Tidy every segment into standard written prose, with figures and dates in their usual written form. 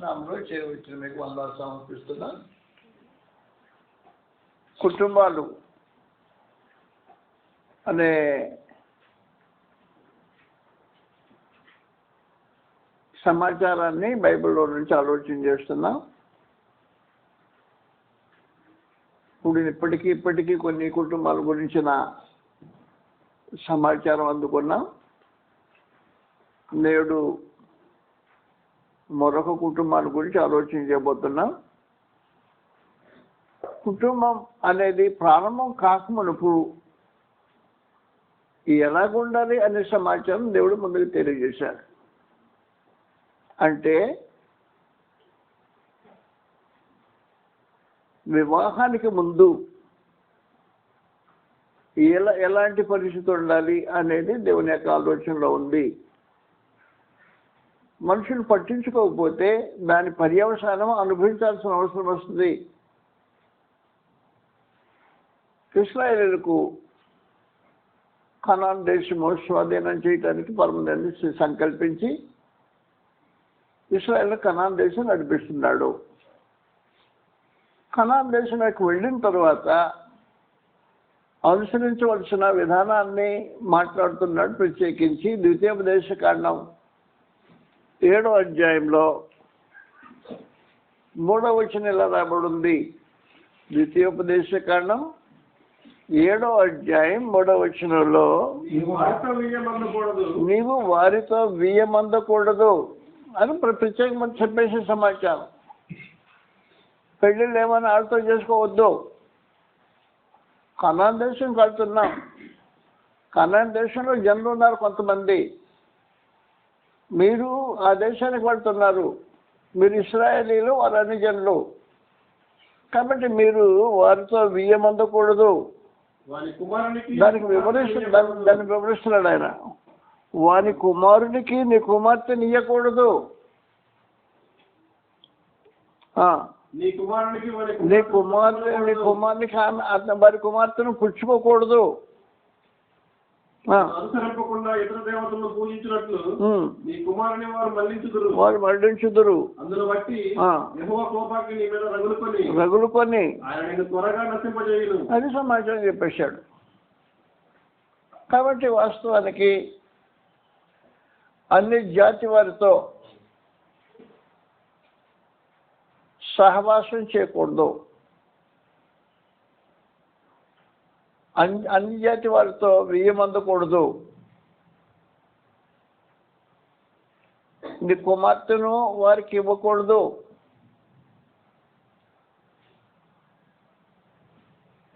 నామంలో చేయవచ్చిన మీకు వందలు సమర్పిస్తున్నా. కుటుంబాలు అనే సమాచారాన్ని బైబిల్లో నుంచి ఆలోచన చేస్తున్నాం. ఇప్పుడు ఇప్పటికీ కొన్ని కుటుంబాల గురించిన సమాచారం అందుకున్నాం. నేడు మరొక కుటుంబాల గురించి ఆలోచన చేయబోతున్నాం. కుటుంబం అనేది ప్రారంభం కాకమునుపు ఎలాగుండాలి అనే సమాచారం దేవుడు ముందుకు తెలియజేశాడు. అంటే వివాహానికి ముందు ఎలాంటి పరిస్థితి ఉండాలి అనేది దేవుని యొక్క ఆలోచనలో ఉంది. మనుషులు పట్టించుకోకపోతే దాని పర్యవసానం అనుభవించాల్సిన అవసరం వస్తుంది. ఇశ్రాయేలుకు కనాన్ దేశము స్వాధీనం చేయడానికి పరమదేవుడు సంకల్పించి ఇశ్రాయేలు కనాన్ దేశం నడిపిస్తున్నాడు. కనాన్ దేశంలోకి వెళ్ళిన తర్వాత అనుసరించవలసిన విధానాన్ని మాట్లాడుతున్నాడు. ప్రత్యేకించి ద్వితీయోపదేశ కాండం 7వ అధ్యాయంలో 3వ వచనం ఇలా రాబడింది. ద్వితీయోపదేశ కాండం 7వ అధ్యాయం 3వ వచనంలో నీవు వారితో వియ్యమందకూడదు అని ప్రత్యేకంగా చెప్పేసే సమాచారం. పెళ్ళిళ్ళు ఏమైనా ఆడితో చేసుకోవద్దు. కనాన్ దేశంకి వెళ్తున్నాం. కనాన్ దేశంలో జనులు ఉన్నారు కొంతమంది. మీరు ఆ దేశానికి వెళ్తున్నారు. మీరు ఇశ్రాయేలీలు, వారు అన్ని జనులు. కాబట్టి మీరు వారితో వియ్యమందకూడదు. దాన్ని వివరిస్తున్నాడు ఆయన. వాని కుమారునికి నీ కుమార్తెని ఇయ్యకూడదు. నీ కుమారునికి వారి కుమార్తెను పుచ్చుకోకూడదు. వారు మళ్లించుదురు. రగులుకొని అది సమాచారం చెప్పేశాడు. కాబట్టి వాస్తవానికి అన్ని జాతి వారితో సహవాసం చేయకూడదు. అన్ని జాతి వారితో వియ్యమందకూడదు. నీ కుమార్తెను వారికి ఇవ్వకూడదు.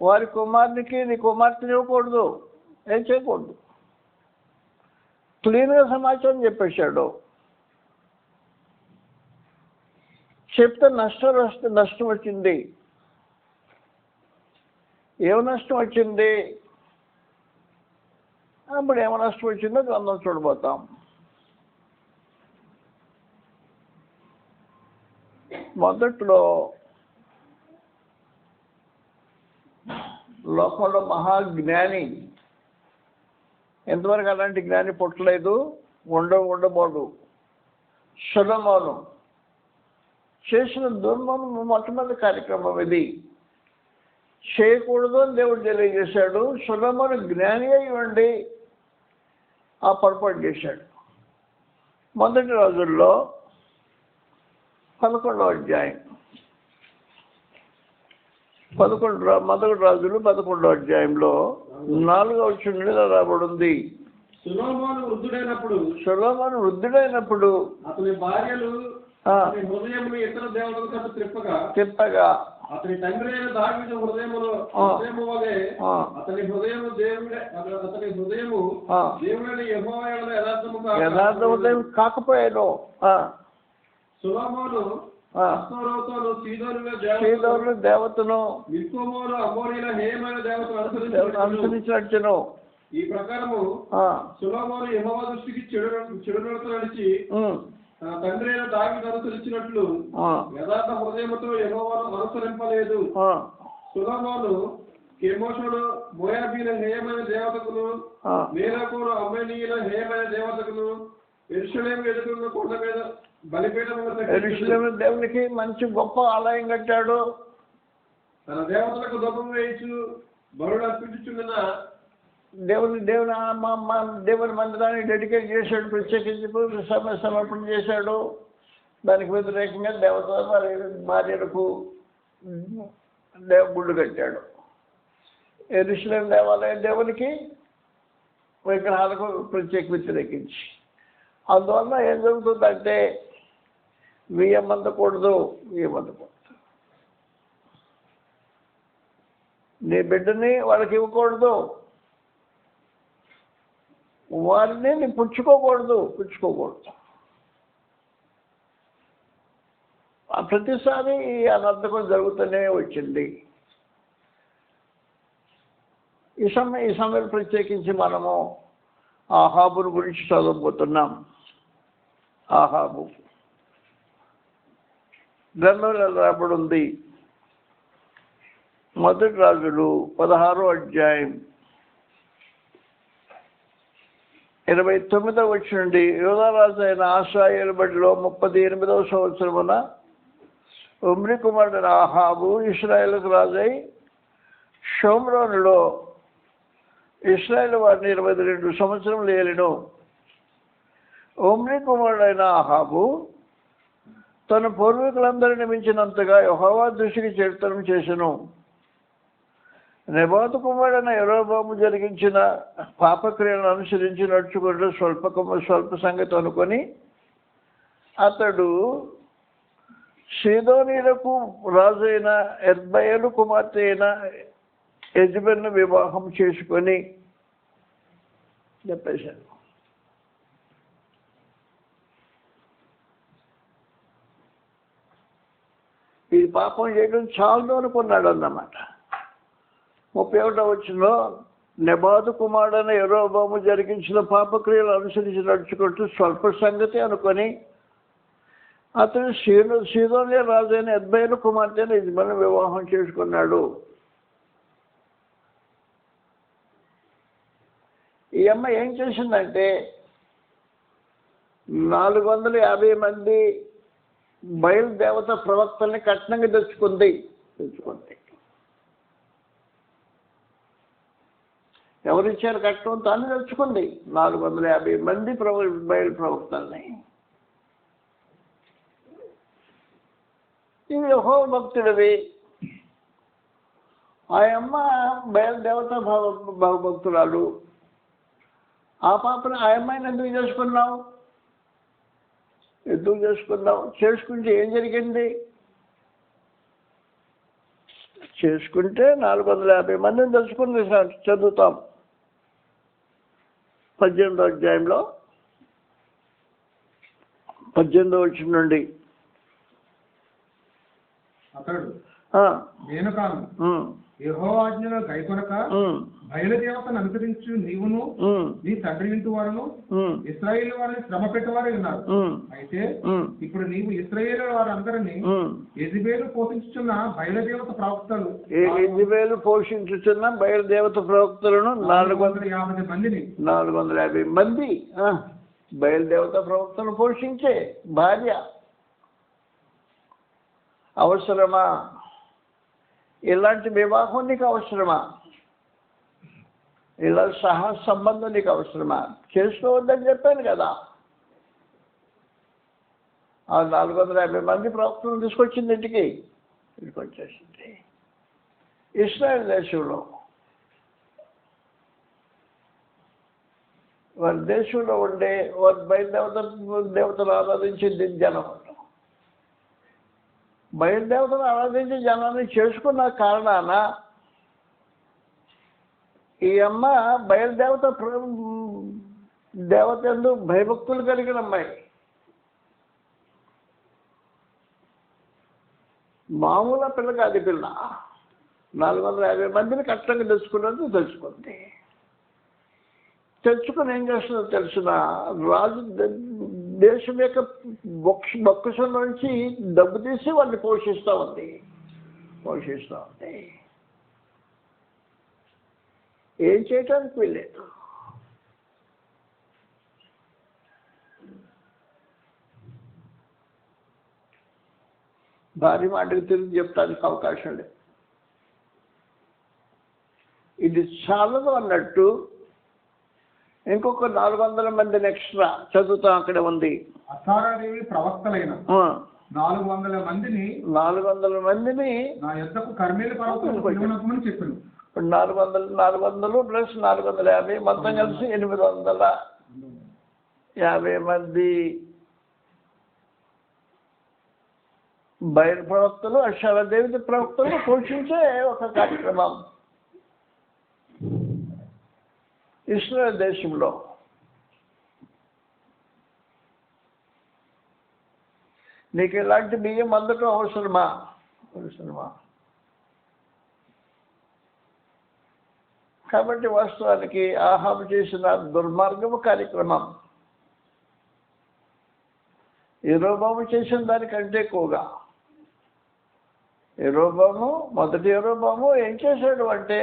వారి కుమారునికి నీ కుమార్తెను ఇవ్వకూడదు. ఏం చేయకూడదు. క్లీన్గా సమాచారం చెప్పేశాడు. చెప్తే నష్టం వచ్చింది. ఏం నష్టం వచ్చింది? అప్పుడు ఏమో నష్టం వచ్చిందో గ్రంథం చూడబోతాం. మొదట్లో లోకంలో మహాజ్ఞాని, ఎంతవరకు అలాంటి జ్ఞాని పుట్టలేదు, ఉండబోడు. సొలొమోను చేసిన దుర్మరణం మొట్టమొదటి కార్యక్రమం ఇది. చేయకూడదు అని దేవుడు తెలియజేశాడు. సొలొమోను జ్ఞాని అయి ఉండి ఆ పొరపాటు చేశాడు. మొదటి రోజుల్లో 11వ అధ్యాయం, మొదటి రాజులు 11వ అధ్యాయంలో 4వ వచనంలో రాబడింది. సొలొమోను వృద్ధుడైనప్పుడు అతని భార్యలు హృదయమును ఇతర దేవతలకు తిప్పగా అతని తండ్రి అయిన దావీదు హృదయము వలె అతని హృదయము దేవుడైన యెహోవా యందు యథార్థము కాకపోయాను. సొలొమోను సీదోను దేవతను మిల్కోమోను అమోరీల హేయమైన దేవతను అనుసరించినట్టును. ఈ ప్రకారము సొలొమోను యెహోవా దృష్టికి చెడు నడత నడిచి తండ్రి అయిన దావీదు అనుసరించినట్లు యథార్థ హృదయముతో యెహోవాను అనుసరింపలేదు. సొలొమోను కెమోషుడు మోయాబీల హేయమైన దేవతకును మేలకును అమ్మనీయుల హేయమైన దేవతకును యెరూషలేము ఎదురున్న కొండ మీద బలిపీఠములు యెరూషలేము దేవునికి మంచి గొప్ప ఆలయం కట్టాడు. తన దేవతలకు ధూపం వేయించు బలులు అర్పించుచుండిన దేవుని మందిరాన్ని డెడికేట్ చేశాడు, ప్రత్యేకించి సమర్పణ చేశాడు. దానికి వ్యతిరేకంగా దేవత భార్యలకు గుళ్ళు కట్టాడు. యెరూషలేము దేవాలయం దేవునికి విగ్రహాలకు వ్యతిరేకించి. అందువల్ల ఏం జరుగుతుందంటే బియ్యం అందకూడదు. నీ బిడ్డని వాళ్ళకి ఇవ్వకూడదు, వారిని నీ పుచ్చుకోకూడదు. ప్రతిసారి ఈ అనర్థకం జరుగుతూనే వచ్చింది. ఈ సమయం ప్రత్యేకించి మనము ఆహాబుని గురించి చదవబోతున్నాం. ఆహాబు గ్రంథంలో రాబడి ఉంది. మొదటి రాజులు 16వ అధ్యాయం 29వ వచనం నుండి, యోధారాజు అయిన ఆసా ఏలుబడిలో 38వ సంవత్సరమున ఉమ్రి కుమారుడైన ఆహాబు ఇశ్రాయేలుకు రాజై షోమ్రోనులో ఇశ్రాయేలు వారిని 22 సంవత్సరములు ఏలిను. ఉమ్రి కుమారుడైన ఆహాబు తన పూర్వీకులందరిని మించినంతగా యెహోవా దృష్టికి చెడుతనం చేసెను. నెబాతు కుమారుడైన యెరోబోము జరిగించిన పాపక్రియలను అనుసరించి నడుచుకుంటూ స్వల్ప సంగతి అనుకొని అతడు సీదోనీలకు రాజు అయిన ఎర్బయలు కుమార్తె అయిన యెజబెల్ను వివాహం చేసుకొని చెప్పేశాడు. ఇది పాపం చేయడం చాలు అనుకున్నాడు అన్నమాట. 31వ వచనంలో, నెబాతు కుమారుడైన యెరోబోము జరిగించిన పాపక్రియలు అనుసరించి నడుచుకుంటూ స్వల్ప సంగతి అనుకొని అతడు సీదోన్య రాజు అయిన ఎర్బయలు కుమార్తె అయిన యెజబెల్ను వివాహం చేసుకున్నాడు. ఈ అమ్మ ఏం చేసిందంటే 450 మంది బయలుదేవత ప్రవక్తల్ని కట్నంగా తెచ్చుకుంది. ఎవరిచ్చారు కట్నం? తాను తెచ్చుకుంది. 450 మంది బయలు ప్రవక్తల్ని. ఇవి యెహోవా భక్తుడివి. ఆ అమ్మ బయలుదేవత భక్తురాలు. ఆ పాపను ఆ అమ్మాయిని ఎందుకు చేసుకున్నావు? చేసుకుంటే ఏం జరిగింది? చేసుకుంటే 450 మందిని తెలుసుకుని చదువుతాం. 18వ అధ్యాయంలో 18వ వచనం నుండి, అతడు నేను కాను, యెహోవా ఆజ్ఞలో గైకొనక బయలుదేవతను అనుసరించు నీవును నీ తండ్రి ఇంటి వారును ఇశ్రాయేలు వారిని శ్రమ పెట్టేవారే ఉన్నారు. అయితే ఇప్పుడు నీవు ఇశ్రాయేలు వారందరినీ యెజబెలు పోషించుచున్న బయలుదేవత ప్రవక్తలు 450 మందిని 450 మంది బయలుదేవత ప్రవక్తలు పోషించే భార్య అవసరమా? ఇలాంటి వివాహం నీకు అవసరమా? ఇలా సహా సంబంధం నీకు అవసరమా? చేసుకోవద్దని చెప్పాను కదా. ఆ 450 మంది ప్రవక్తలను తీసుకొచ్చింది ఇంటికి. వచ్చేసింది. ఇశ్రాయేల్ దేశంలో వారి దేశంలో ఉండే వారి బయలుదేవతలు ఆరాధించింది జనం. బయలుదేవతను ఆరాధించే జనాన్ని చేసుకున్న కారణాన ఈ అమ్మ దేవత ఎందు భయభక్తులు కలిగిన అమ్మాయి. మామూలు పిల్ల కాదు. పిల్ల 450 మందిని కష్టంగా తెలుసుకుంది. తెచ్చుకుని ఏం చేస్తుందో తెలిసిన రాజు దేశం యొక్క బొక్కసం నుంచి డబ్బు తీసి వాళ్ళని పోషిస్తూ ఉంది. ఏం చేయటానికి వీల్లేదు. భార్య మాటకు తిరిగి చెప్తానికి అవకాశం లేదు. ఇది చాలదు అన్నట్టు ఇంకొక 400 మందిని ఎక్స్ట్రా చదువుతాం. అక్కడ ఉంది అసారాదేవి ప్రవక్తలైన 400 మందిని నా యొద్దకు కర్మేలు పర్వతం చెప్పాను. 400 ప్లస్ 450 మొత్తం కలిసి 850 మంది బయలు ప్రవక్తలు, అక్షరాదేవి ప్రవక్తలు పోషించే ఒక కార్యక్రమం ఇస్రాయేల్ దేశంలో. నీకు ఇలాంటి బియ్యం అందటం అవసరమా? కాబట్టి వాస్తవానికి ఆహాబు చేసిన దుర్మార్గము కార్యక్రమం యెరోబాము చేసిన దానికంటే ఎక్కువగా మొదటి యెరోబాము ఏం చేశాడు అంటే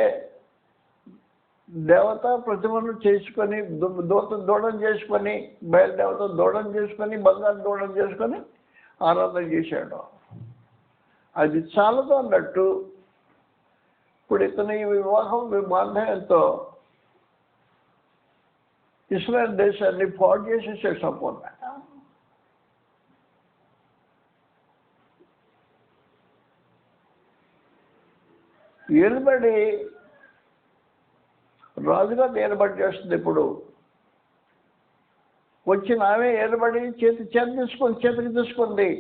దేవత ప్రతిమను చేసుకొని దూడం చేసుకొని బయలుదేవత దూడం చేసుకొని బంగారు దూడం చేసుకొని ఆరాధన చేశాడు. అది చాలదు అన్నట్టు ఇప్పుడు ఇతని వివాహం బాంధవ్యంతో ఇస్రాయేల్ దేశాన్ని పాడు చేసేసాడు సంపూర్ణంగా. ఏలుబడి రాజుగా ఏలుబడి చేస్తుంది. ఇప్పుడు వచ్చిన ఆమె ఏలుబడి చేతికి తీసుకుంది.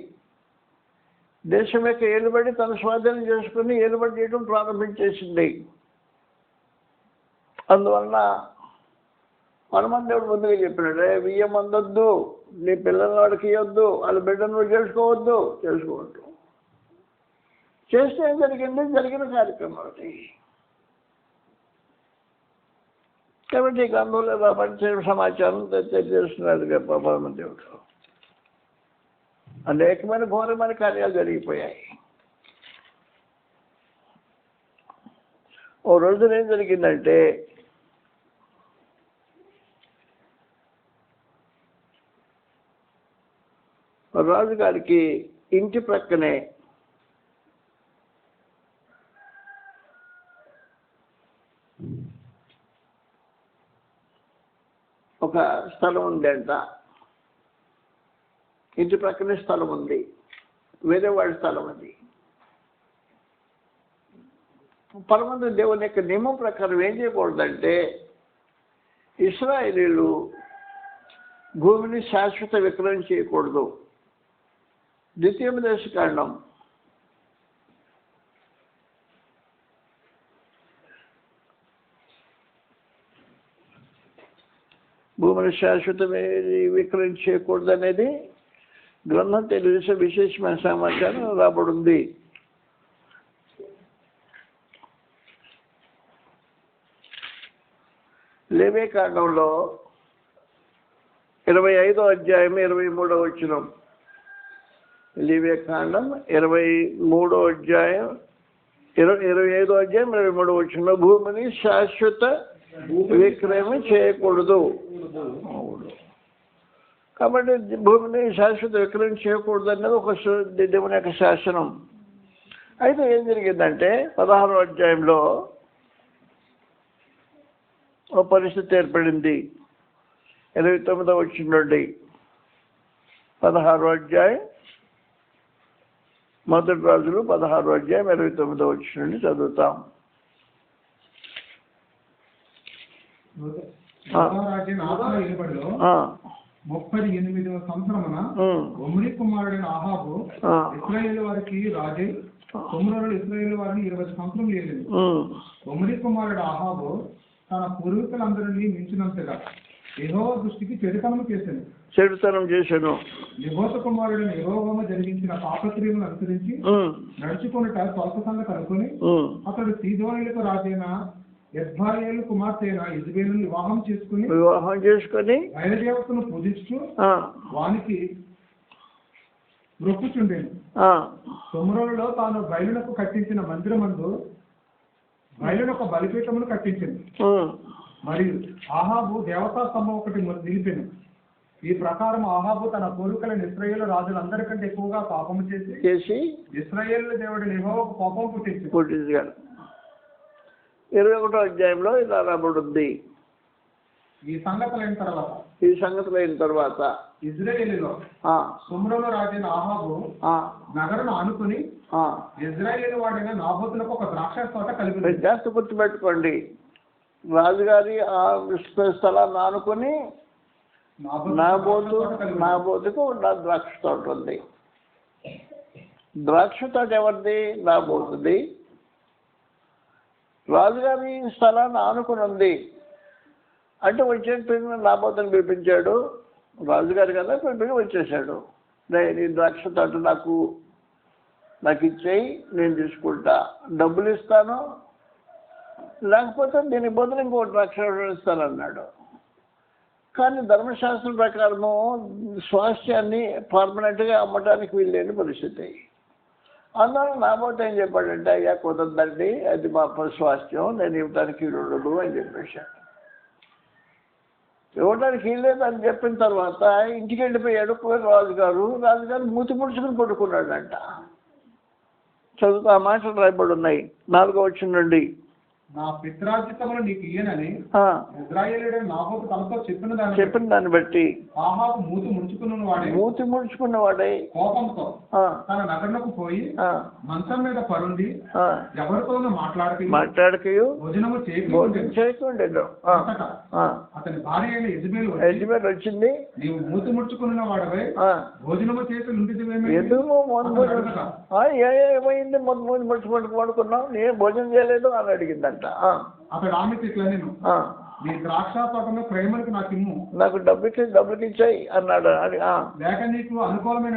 దేశం యొక్క ఏలుబడి తన స్వాధీనం చేసుకుని ఏలుబడి చేయడం ప్రారంభించేసింది. అందువలన హనుమంతుడు ముందుగా చెప్పినాడు, బియ్యం అందొద్దు, నీ పిల్లల వాడికి ఇవ్వద్దు, వాళ్ళ బిడ్డను చేసుకోవద్దు. చేస్తే ఏం జరిగిన కార్యక్రమం అది. కాబట్టి గ్రంథంలో ప్రపంచ సమాచారం తెలియజేస్తున్నాడు హనుమంతుడు. అనేకమైన ఘోరమైన కార్యాలు జరిగిపోయాయి. ఓ రోజున ఏం జరిగిందంటే రాజుగారికి ఇంటి ప్రక్కనే ఒక స్థలం ఉందంట. ఇంటి ప్రక్కనే స్థలం ఉంది, వేరే వాడి స్థలం అది. పరమంత దేవుని యొక్క నియమం ప్రకారం ఏం చేయకూడదంటే ఇశ్రాయేలీయులు భూమిని శాశ్వత విక్రయం చేయకూడదు. ద్వితీయోపదేశకాండం 3 భూమిని శాశ్వత విక్రయం చేయకూడదు అనేది గ్రంథం తెలియజేసే విశేషమైన సమాచారం రాబడింది. లేవీకాండంలో 25వ అధ్యాయం 23వ వచనం. లేవీకాండం 23వ అధ్యాయం 25వ అధ్యాయం 23వ వచనంలో భూమిని శాశ్వత విక్రయం చేయకూడదు. కాబట్టి భూమిని శాశ్వత విక్రయం చేయకూడదు అనేది ఒక దేవుని యొక్క శాసనం. అయితే ఏం జరిగిందంటే 16వ అధ్యాయంలో ఒక పరిస్థితి ఏర్పడింది. 29వ వచనం నుండి 16వ అధ్యాయం, మొదటి రాజులు 16వ అధ్యాయం 29వ వచనం నుండి చదువుతాం. 38వ సంవత్సరమున ఒమ్రీ కుమారుడైన ఆహాబు ఇశ్రాయేలు వారికి రాజై 9 రోజులు ఇశ్రాయేలు వారిని 20 సంవత్సరం ఏలింది. ఒమ్రీ కుమారుడు ఆహాబు తన పూర్వీకులందరినీ మించినంతగా యెహోవా దృష్టికి చెడుతనం చేశాను. నెబాతు కుమారుడైన యెరోబోము జరిగించిన పాపక్రియలను అనుసరించి నడుచుకున్నట స్వల్ప సంగతి అనుకుని అతడు సీదోనీయులకు రాజైన ఎద్బాయేలు కుమార్తె అయిన ఇజబేలును వివాహం చేసుకుని బయలుదేవతను పూజించు వానికి మొక్కుచుండెను. తొమ్మిదిలో తాను బయలునకు కట్టించిన మందిరమందు బయలునొక బలిపీఠమును కట్టించింది. మరియు ఆహాబు దేవతా స్తంభం ఒకటి నిలిపెను. ఈ ప్రకారం ఆహాబు తన పూర్వీకులైన ఇశ్రాయేలు రాజులందరికంటే ఎక్కువగా పాపము చేసి ఇశ్రాయేలు దేవుడిని యెహోవాకు కోపం పుట్టించాడు. 21వ అధ్యాయంలో ఇలా రాబడింది. ఈ సంగతులైన తర్వాత ఇజ్రాయేలులో సుమ్రోను రాజైన ఆహాబు నగరును ఆనుకుని ఇజ్రాయేలు వాడైన నాబోతులకు ఒక ద్రాక్ష తోట కలిపి. జాస్తి గుర్తుపెట్టుకోండి, రాజుగారి ఆ స్థలాన్ని ఆనుకుని నాబోతుకు ద్రాక్ష తోట ఉంది. ద్రాక్ష తోట ఎవరిది? నాబోతుది. రాజుగారి స్థలాన్ని ఆనుకుని ఉంది అంటే వచ్చేట్టు నాబోతుని పిలిపించాడు. రాజుగారి కదా పిలిపి వచ్చేసాడు. నీ ద్రాక్ష తోట నాకు ఇచ్చేయి, నేను తీసుకుంటా, డబ్బులు ఇస్తాను, లేకపోతే దీనికి బదులు ఇంకో ద్రాక్ష ఇస్తానన్నాడు. కానీ ధర్మశాస్త్రం ప్రకారము స్వాస్థ్యాన్ని పర్మనెంట్గా అమ్మటానికి వీల్లేని పరిస్థితి. అందువల్ల నాబోతు ఏం చెప్పాడంటే, అయ్యా కుదరదండి, అది మా స్వాస్థ్యం, నేను ఇవ్వడానికి ఉండదు అని చెప్పేశాడు. ఇవ్వడానికి వీల్లేదు అని చెప్పిన తర్వాత ఇంటికి వెళ్ళిపోయాడు. రాజుగారు మూతి ముడుచుకుని పడుకున్నాడంట. చదువుతా మాటలు రాయబడి ఉన్నాయి 4వ వచనం నుండి. నా పిత్రార్జితమును నీకు ఇయ్యనని ఇశ్రాయేలుడైన నాబోతు తనతో చెప్పిన దాన్ని బట్టి ఆహాబు మూతి ముడుచుకున్న వాడై కోపంతో తన నగరునకు పోయి మంచం మీద పరుండి ఎవరితోనూ మాట్లాడకయు భోజనము చేయకుండెను. అతని భార్య అయిన యెజబెల్ వచ్చింది, నీవు మూతి ముడుచుకున్న వాడవై భోజనము చేసి ఉండిదివేమో, ఏమైంది మూతి ముడుచుకుంటూ పడుకున్నావు, నేను భోజనం చేయలేదు అని అడిగిందంట. అతడు ఆమెకి ఇట్లా, నేను నీ ద్రాక్ష తోటలో ప్రేమలకు నాకు డబ్బుకి ఇచ్చాయి అన్నాడు. లేక నీకు అనుకూలమైన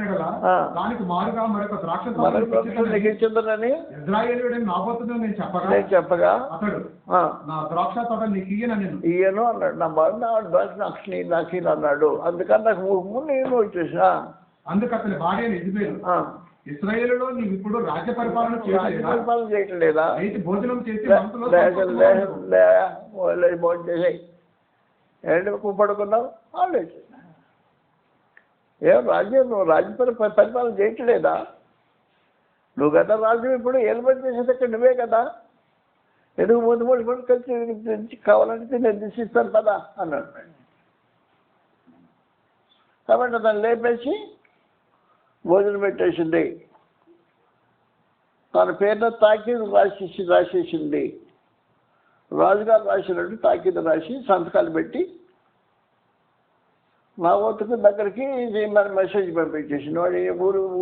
దానికి మారుగా మరొక ద్రాక్ష ఇచ్చిందని ఇశ్రాయేలుడైన నాబోతును నేను చెప్పగా అతడు నా ద్రాక్ష తోట నీకు ఇయ్యను అన్నాడు. నా ద్రాక్ష నాకు అన్నాడు. అందుకని నాకు నేను వచ్చేసా. అందుకు అతని భార్య యెజబెలు, ఇశ్రాయేలులో నీవు ఇప్పుడు రాజ్య పరిపాలన చేయట్లేదా? అయితే భోజనం చేసి భోజనం చేసాయి. ఏంటి పడుకున్నావు? నువ్వు రాజ్య పరిపాలన చేయట్లేదా? నువ్వు కదా రాజు, ఇప్పుడు ఏలుబడి చేసేది ఇక్కడ నువ్వే కదా, ఎందుకు ముందు పడి కలిసి కావాలంటే నేను దిశిస్తాను కదా అన్నాడు. కాబట్టి దాన్ని లేపేసి భోజనం పెట్టేసింది. తన పేరున తాకీదు రాసేసింది. రాజుగారు రాసినట్టు తాకీదు రాసి సంతకాలు పెట్టి నాబోతుకు దగ్గరికి మెసేజ్ పంపించేసింది. వాడి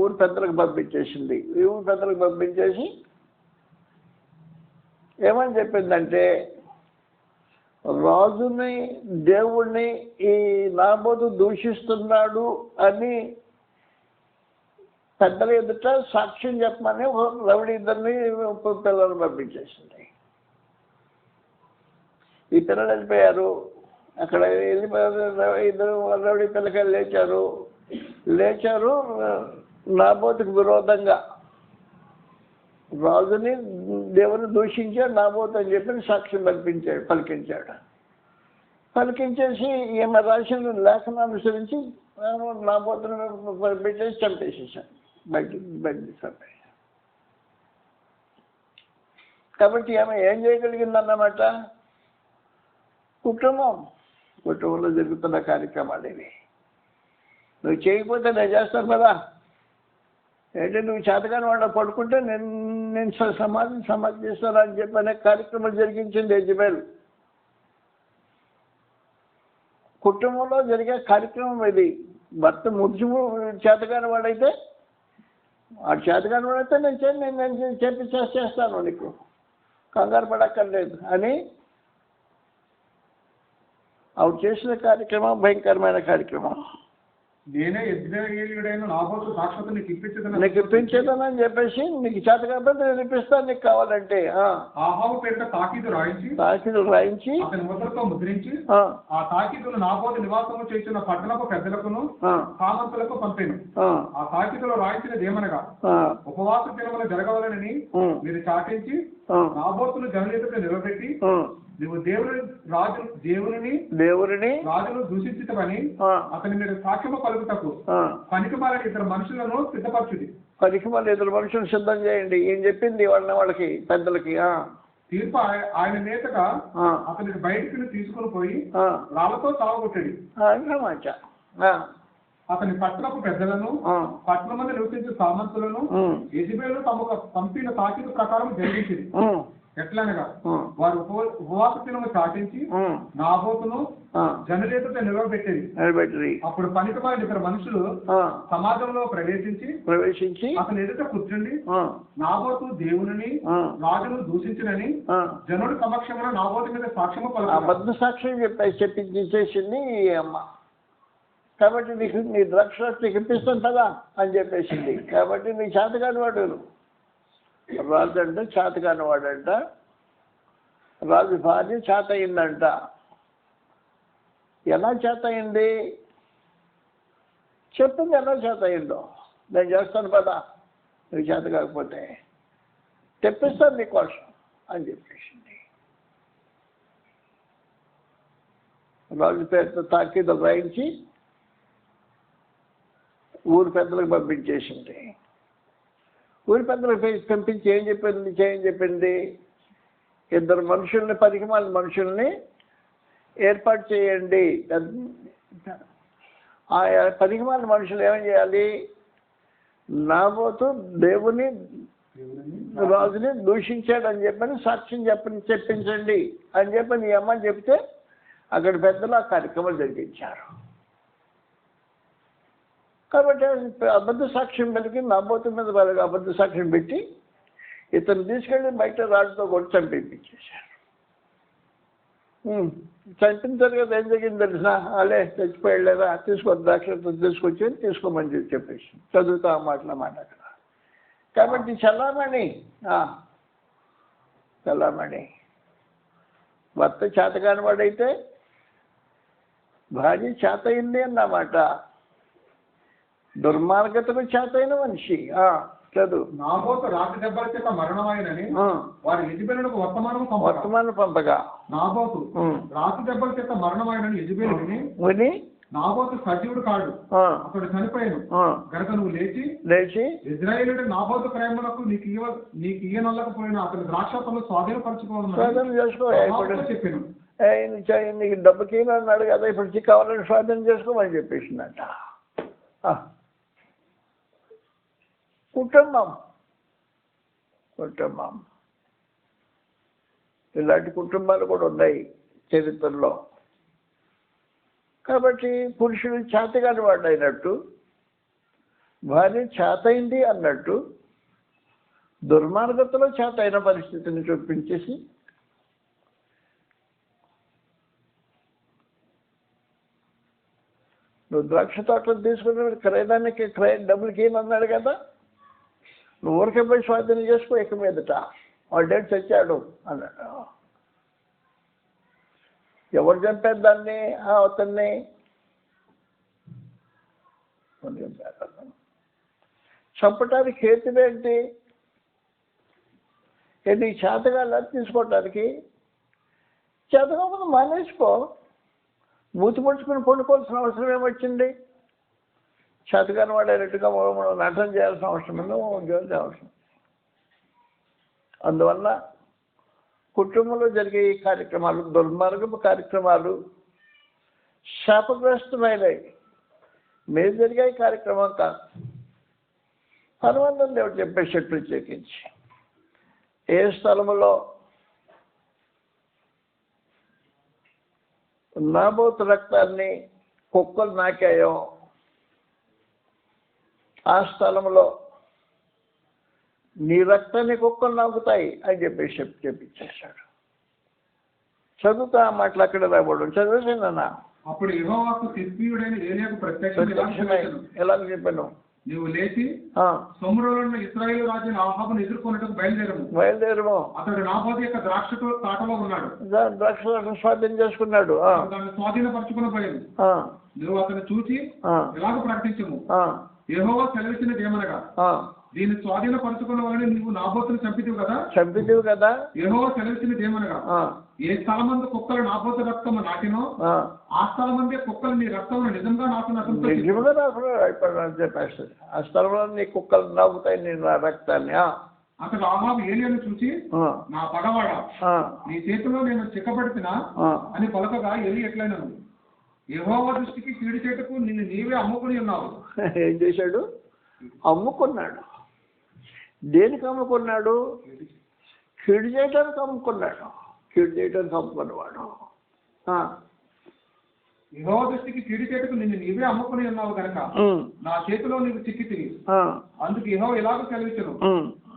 ఊరు పెద్దలకు పంపించేసింది. ఈ ఊరు పెద్దలకు పంపించేసి ఏమని చెప్పిందంటే, రాజుని దేవుణ్ణి ఈ నాబోతు దూషిస్తున్నాడు అని పెద్దల ఎదుట సాక్ష్యం చెప్పమని రౌడీ ఇద్దరిని పిల్లలు పంపించేసింది. ఈ పిల్లలు వెళ్ళిపోయారు. అక్కడ వెళ్ళిపోయారు. ఇద్దరు రౌడీ పిల్లకాయలు లేచారు నాబోతుకు విరోధంగా. రాజుని దేవుని దూషించాడు నాబోతు అని చెప్పి సాక్ష్యం పలికించేసి ఈమె రాసిన లేఖను అనుసరించి నాబోతుని పెట్టేసి చంపేసేసాడు. బయట కాబట్టి ఆమె ఏం చేయగలిగిందన్నమాట? కుటుంబంలో జరుగుతున్న కార్యక్రమాలు ఇవి. నువ్వు చేయకపోతే నేను చేస్తాను కదా. ఏంటంటే నువ్వు చేతగాని వాళ్ళ పడుకుంటే నేను సమాధి చేస్తాను అని చెప్పి అనేక కార్యక్రమాలు జరిగించింది యెజబెల్. కుటుంబంలో జరిగే కార్యక్రమం ఇది. భర్త ముద్దు చేతగాని వాడైతే నేను చేస్తాను, నీకు కంగారు పడక్కర్లేదు అని ఆవిడ చేసిన కార్యక్రమం భయంకరమైన కార్యక్రమం. నేనే ఇశ్రాయేలీయుడైన నాబోతు సాక్షాత్తు నీకు ఇప్పించేదని చెప్పేసి, నీకు చేత కాబట్టి నేను ఇప్పిస్తాను నీకు కావాలంటే. ఆహాబు పేరిట తాకీదు రాయించి అతని ముద్రతో ముద్రించి ఆ తాకీదులు నాబోతు నివాసము చేసిన పట్టణపు పెద్దలకును కామంతులకు పంపాను. ఆ తాకీదులో రాయించినది ఏమనగా, ఉపవాస దినములు జరగవలనని మీరు చాటించి నాబోతును జనుల ఎదుట నిలబెట్టి నువ్వు దేవుని రాజును దూషించటమని అతని మీద సాక్ష్యము కలుగుటకు పనికిమాలిన ఇద్దరు మనుషులను సిద్ధపరచుడి. పనికిమాలిన ఇద్దరు మనుషులను సిద్ధం చేయండి. ఏం చెప్పింది వాళ్ళకి పెద్దలకి? తీర్పు ఆయన నేతగా అతనికి బయటికి తీసుకుని పోయి రాళ్లతో తావగొట్టడి. అతని పట్టణపు పెద్దలను పట్టణం మీద నివసించే సామంతులను యెజెబెలు తమకు పంపిన తాకీదు ప్రకారం జరిగించింది. ఎట్లనగా వారు ఉపవాస దినము చాటించి నాబోతును జనులేత నిలవబెట్టేది. అప్పుడు పనికిమాలిన ఇద్దరు మనుషులు సమాజంలో ప్రవేశించి అతని ఎదుట కూర్చుండి నాబోతు దేవుని రాజును దూషించునని జనుడి సమక్షంలో నాబోతు మీద సాక్ష్యము అబద్ధ సాక్ష్యం చెప్పించేసింది ఈ అమ్మ. కాబట్టి నీ ద్రాక్ష నీకు ఇప్పిస్తాను కదా అని చెప్పేసింది. కాబట్టి నీ చేతకాని వాడు రాజు అంటే చేతకాని వాడంట. రాజు భార్య చేత అయిందంట. ఎలా చేత అయింది చెప్పింది. ఎలా చేత అయిందో నేను చేస్తాను కదా, నీకు చేత కాకపోతే తెప్పిస్తాను నీకోసం అని చెప్పేసింది. రాజు పేరుతో తాకీదు రాయించి ఊరి పెద్దలకు పంపించేసింది. ఊరి పెద్దలకు పంపించి ఏం చెప్పింది? ఇద్దరు మనుషుల్ని, పనికిమాలిన మనుషుల్ని ఏర్పాటు చేయండి. ఆ పనికిమాలిన మనుషులు ఏమేం చేయాలి? నాబోతు దేవుని రాజుని దూషించాడని చెప్పని సాక్ష్యం చెప్పించండి అని చెప్పి నీ అమ్మని చెప్తే అక్కడ పెద్దలు ఆ కార్యక్రమం జరిగించారు. కాబట్టి అబద్ధ సాక్ష్యం పెరిగి నాబోతు మీద వాళ్ళకి అబద్ధ సాక్ష్యం పెట్టి ఇతను తీసుకెళ్ళి బయట రాజుతో కూడా చంపించేశారు. చంపించారు కదా, ఏం జరిగింది తెలిసిన? అలే చచ్చిపోయాడు లేదా, ద్రాక్షతో తీసుకోమని చెప్పేసి చదువుతా మాట అక్కడ. కాబట్టి చల్లామణి భర్త చేతకాని వాడైతే భార్య చేత అయింది అన్నమాట. దుర్మార్గతకు చేతైన మనిషి. చదువు. నాబోతు రాతి దెబ్బల చేత మరణమైనని వారి యెజెబెలునకు వర్తమానం పంపగా నాబోతు రాతి దెబ్బల చేత మరణమైనని యెజెబెలుని నాబోతు సజీవుడు కాడు, అతడు చనిపోయాను గనక నువ్వు లేచి ఇశ్రాయేలుడు నాబోతు ప్రేమలకు నీకు ఇయ్యనొల్లకపోయిన అతని ద్రాక్షతను స్వాధీనపరచుకోవాలని చెప్పాను. నీకు డబ్బుకి అన్నాడు కదా, ఇప్పుడు కావాలని స్వాధీనం చేసుకోమని చెప్పేసిందంట. కుటుంబం ఇలాంటి కుటుంబాలు కూడా ఉన్నాయి చరిత్రలో. కాబట్టి పురుషుడు చేతగాని వాడు అయినట్టు, భార్య చేతైంది అన్నట్టు దుర్మార్గతలో చేతైన పరిస్థితిని చూపించేసి నువ్వు ద్రాక్ష తోటలు తీసుకుని క్రయదానికి డబ్బులకి ఏమన్నాడు కదా, నువ్వు ఊరికే పోయి స్వాధీనం చేసుకో ఇక మీదట, వాడు డేట్ చచ్చాడు అన్నాడు. ఎవరు చంపారు దాన్ని? అతన్ని చంపటానికి హేతువేంటి? నీకు చేతగా తీసుకోవటానికి చేతగా మానేసుకో. మూతి పొడుచుకుని పండుకోవాల్సిన అవసరం ఏమొచ్చింది? చేతగాని వాడైనట్టుగా మనం నటన చేయాల్సిన అవసరం ఉంది, అవసరం. అందువల్ల కుటుంబంలో జరిగే ఈ కార్యక్రమాలు దుర్మార్గపు కార్యక్రమాలు శాపగ్రస్తమైనవి. మీరు జరిగే కార్యక్రమం కాదు. హనుమంతుని దేవుడు చెప్పేసి ప్రత్యేకించి ఏ స్థలంలో నాబోతు రక్తాన్ని కుక్కలు నాకాయో ఆ స్థలంలో నీ రక్తాన్ని కుక్కలు నాకుతాయి అని చెప్పేసి చెప్పించేశాడు. చదువుతా మాటలు అక్కడ రాబోడు చదివేసిందన్నా. అప్పుడు యెహోవాకు తిష్బీయుడైన ఏలీయాకు ప్రత్యక్షమై ఎలా చెప్పాను? నువ్వు లేచి సొమ్రోనున్న ఇశ్రాయేలు రాజుని ఆహాబును ఎదుర్కొన్నట్టుకు బయలుదేరము. అతడు నాబోతు యొక్క ద్రాక్ష తోటలో ఉన్నాడు. ద్రాక్ష స్వాధీనం చేసుకున్నాడు. దాన్ని స్వాధీనపరచుకుని పోయాడు. నువ్వు అతను చూసి ఎలాగ ప్రకటించము, యెహోవా సెలవిచ్చినది ఏమనగా దీన్ని స్వాధీనపరచుకున్న వాళ్ళని నీవు నాబోతును చంపితివి కదా. యెహోవా సెలవిచ్చినది ఏమనగా, ఏ స్థలమందు కుక్కలు నాబోతు రక్తము నాటినో ఆ స్థలమందే కుక్కలు నీ రక్తమును నిజంగా చెప్పేస్తుంది. ఆ స్థలంలో నీ కుక్కలు నాకుతాయి నీ రక్తాన్ని. అతడు ఆహాబు ఏలియాను చూసి, నా పగవాడ, నీ చేతిలో నేను చిక్కబడితినా అని పలకగా ఎలి ఎట్లయినను, యెహోవా దృష్టికి కీడు చేటకు నిన్ను నీవే అమ్ముకుని ఉన్నావు. ఏం చేశాడు? అమ్ముకున్నాడు. దేనికి అమ్ముకున్నాడు? కీడు చేయడానికి అమ్ముకున్నాడు. కీడు చేయడానికి అమ్ముకున్నవాడు. యెహోవా దృష్టికి కీడు చేటకు నిన్ను నీవే అమ్ముకుని ఉన్నావు కనుక నా చేతిలో నీవు చిక్కితివి. అందుకు యెహోవా ఎలాగో సెలవిచ్చును,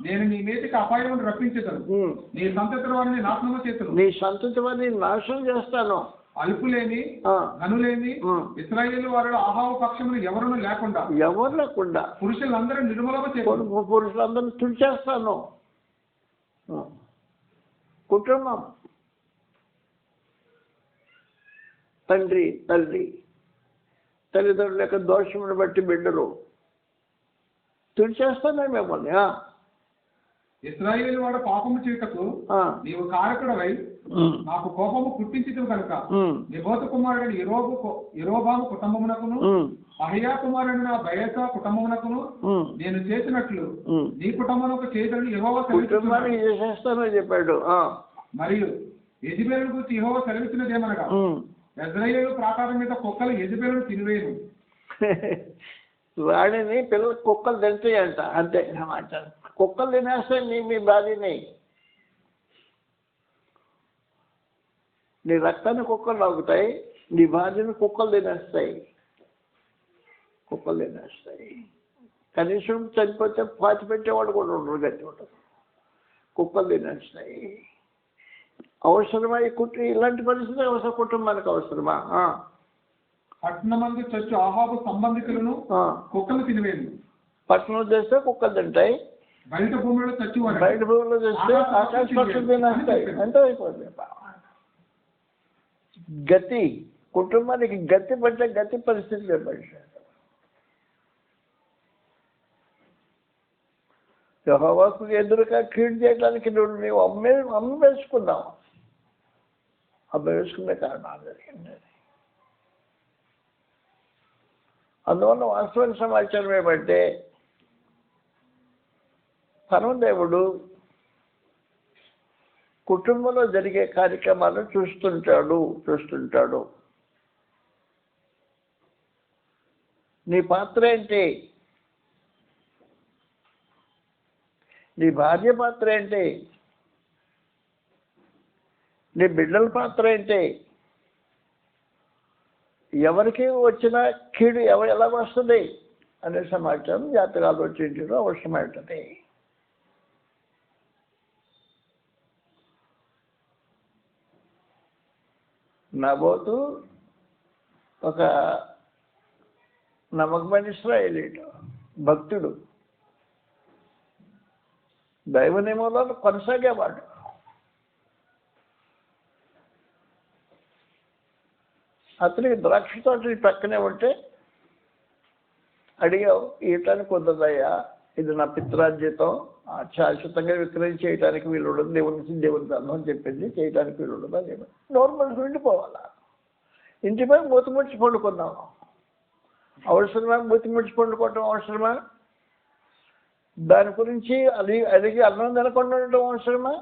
నేను నీ మీదకి అపాయమును రప్పించేదను, నీ సంతతి వారిని నాశనము చేతును. నీ సంతతి వారిని నాశనం చేస్తాను. అలుపులేని ధనులేని ఇశ్రాయేలు వారు ఆహావ పక్షములు ఎవరు లేకుండా పురుషులందరూ నిర్మూలన చేస్తాను. పురుషులందరినీ తుడిచేస్తాను. కుటుంబం, తండ్రి తల్లి, తల్లిదండ్రుల యొక్క దోషమును బట్టి బిడ్డలు తుడిచేస్తాను మిమ్మల్ని. ఇశ్రాయేలు వాడు పాపము చేయుటకు నీవు కారకుడవై నాకు కోపము పుట్టించితివి కనుక నెబోతు కుమారుడైన యెరోబాము కుటుంబమునకును అహీయా కుమారుడైన బయసా కుటుంబమునకును నేను చేసినట్లు నీ కుటుంబమునకు చేయదని యెహోవా సెలవిస్తున్నాడు చెప్పాడు. మరియు యెజెబెలు గురించి యెహోవా సెలవిచ్చినదేమనగా, యెజ్రెయేలు ప్రాకారం మీద కుక్కలు యెజెబెలును తినివేయను. వాడిని పిల్లలు కుక్కలు తింటాయంట. అంతే సమాచారం. కుక్కలు తినేస్తాయి మీ భార్యని. నీ రక్తాన్ని కుక్కలు లాగుతాయి, నీ భార్యను కుక్కలు తినేస్తాయి. కనీసం చనిపోతే పాతి పెట్టేవాడు కూడా ఉండరు. గట్టి ఉండదు. కుక్కలు తినేస్తాయి. అవసరమా ఇలాంటి పరిస్థితి? అవసరం. కుటుంబానికి అవసరమా? పట్టణమందు చచ్చు ఆహాబు సంబంధికులను కుక్కలు తినివేది. పట్టణంలో చేస్తే కుక్కలు తింటాయి, బయట భూమిలో చేస్తే ఆకాశ పక్షులు తినేస్తాయి. అంటే అయిపోతుంది. గతి, కుటుంబానికి గతి పట్టే గతి పరిస్థితి ఏర్పడిచాడు. యెహోవాకు ఎదురుగా కీడు చేయడానికి నీవు అమ్మేసుకున్నావు. అమ్మేసుకునే కారణాలు జరిగింది. అందువల్ల వాస్తవ సమాచారం ఏమంటే, పరమదేవుడు కుటుంబంలో జరిగే కార్యక్రమాలను చూస్తుంటాడు. నీ పాత్ర ఏంటి? నీ భార్య పాత్ర ఏంటి? నీ బిడ్డల పాత్ర ఏంటి? ఎవరికి వచ్చిన కీడు ఎలా వస్తుంది అనే సమాచారం జాగ్రత్తగా ఆలోచించడం అవసరమవుతుంది. నబోతు ఒక నమ్మకమైన ఇశ్రాయేలీయుడు, భక్తుడు, దైవ నియమాలను కొనసాగేవాడు. అతనికి ద్రాక్ష తోట పక్కనే ఉంటే అడిగావు, ఇయటానికి కుదరదయ్యా, ఇది నా పిత్రార్జితం, శాశ్వతంగా విక్రయించేయటానికి వీలుండదు, దేవుని దండం అని చెప్పింది, చేయడానికి వీలుండదు అని చెప్పి నార్మల్ ఉండిపోవాలా. ఇంటిపై మూతిముడిచి పండుకున్నాం. అవసరమా? మూతిముడిచి పండుకోవటం అవసరమా? దాని గురించి అడిగి అన్నం తినకుండా ఉండటం అవసరమా?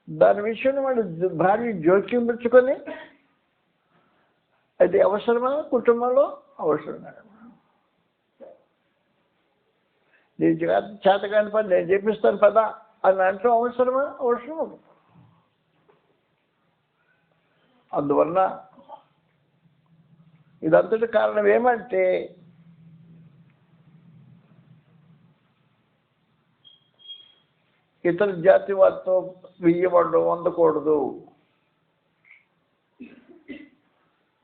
దాని విషయంలో వాడు భార్య జోక్యం పెంచుకొని అది అవసరమా? కుటుంబంలో అవసరమా? నీ చేతకాని పని నేను చేపిస్తాను పదా అని అంటాం అవసరమా? అవసరం. అందువల్ల ఇదంతటి కారణం ఏమంటే, ఇతర జాతి వారితో వెయ్యబడడం అందకూడదు.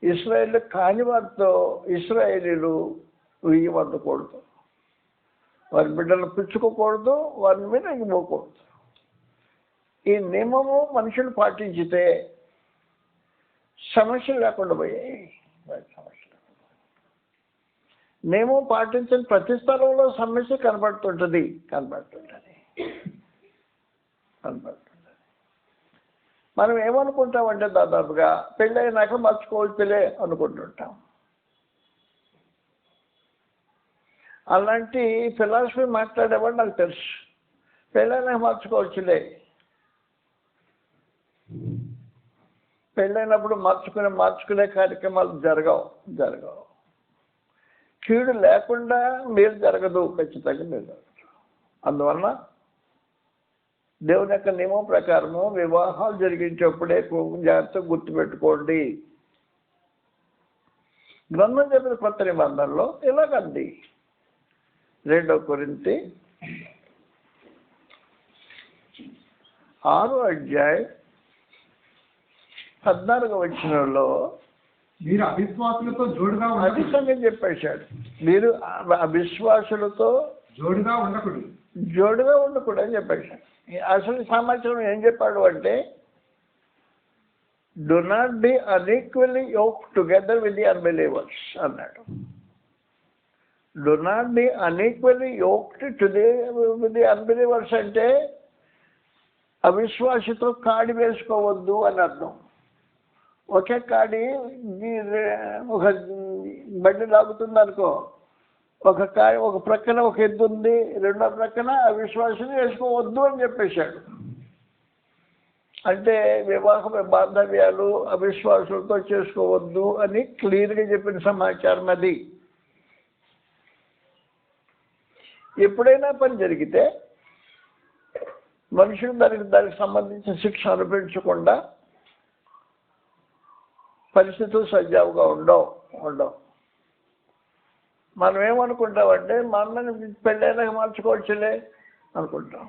ఇశ్రాయేలు కాని వారితో ఇశ్రాయేలీలు వెయ్యబడకూడదు. వారి బిడ్డలు పుచ్చుకోకూడదు, వారి మీద ఎగిపోకూడదు. ఈ నియమము మనుషులు పాటించితే సమస్యలు లేకుండా పోయాయి. నియమం పాటించిన ప్రతి స్థలంలో సమస్య కనబడుతుంటుంది. మనం ఏమనుకుంటామంటే దాదాపుగా పెళ్ళైనాక మర్చుకోవచ్చులే అనుకుంటుంటాం. అలాంటి ఫిలాసఫీ మాట్లాడేవాడు నాకు తెలుసు. పెళ్ళైనాక మర్చుకోవచ్చులే, పెళ్ళైనప్పుడు మార్చుకునే కార్యక్రమాలు జరగవు. కీడు లేకుండా మీరు జరగదు, ఖచ్చితంగా మీరు జరగదు. అందువలన దేవుని యొక్క నియమం ప్రకారము వివాహాలు జరిగించేప్పుడే జాగ్రత్తగా గుర్తుపెట్టుకోండి. గ్రంథం చెప్పిన కొత్త నిబంధనలో ఇలాగండి. 2 కొరింథీ 6:14 మీరు అవిశ్వాసులతో జోడుగా అది సంగతి చెప్పేశాడు. మీరు అవిశ్వాసులతో జోడుగా ఉండకూడదు అని చెప్పేశాడు. అసలు సమాచారం ఏం చెప్పాడు అంటే, do not be unequally yoked together with the unbelievers అన్నాడు. do not be unequally yoked with the unbelievers అంటే అవిశ్వాసతో కాడి వేసుకోవద్దు అని అర్థం. ఒకే కాడి ఒక బండి లాగుతుంది అనుకో, ఒక ప్రక్కన ఒక ఎద్దు ఉంది, రెండో ప్రక్కన అవిశ్వాసం వేసుకోవద్దు అని చెప్పేశాడు. అంటే వివాహ బాంధవ్యాలు అవిశ్వాసులతో చేసుకోవద్దు అని క్లియర్గా చెప్పిన సమాచారం అది. ఎప్పుడైనా పని జరిగితే మనుషులు దానికి సంబంధించిన శిక్ష అనుభవించకుండా పరిస్థితులు సజావుగా ఉండవు. మనం ఏమనుకుంటామంటే మా అన్నని పెళ్ళైనాక మార్చుకోవచ్చులే అనుకుంటాం.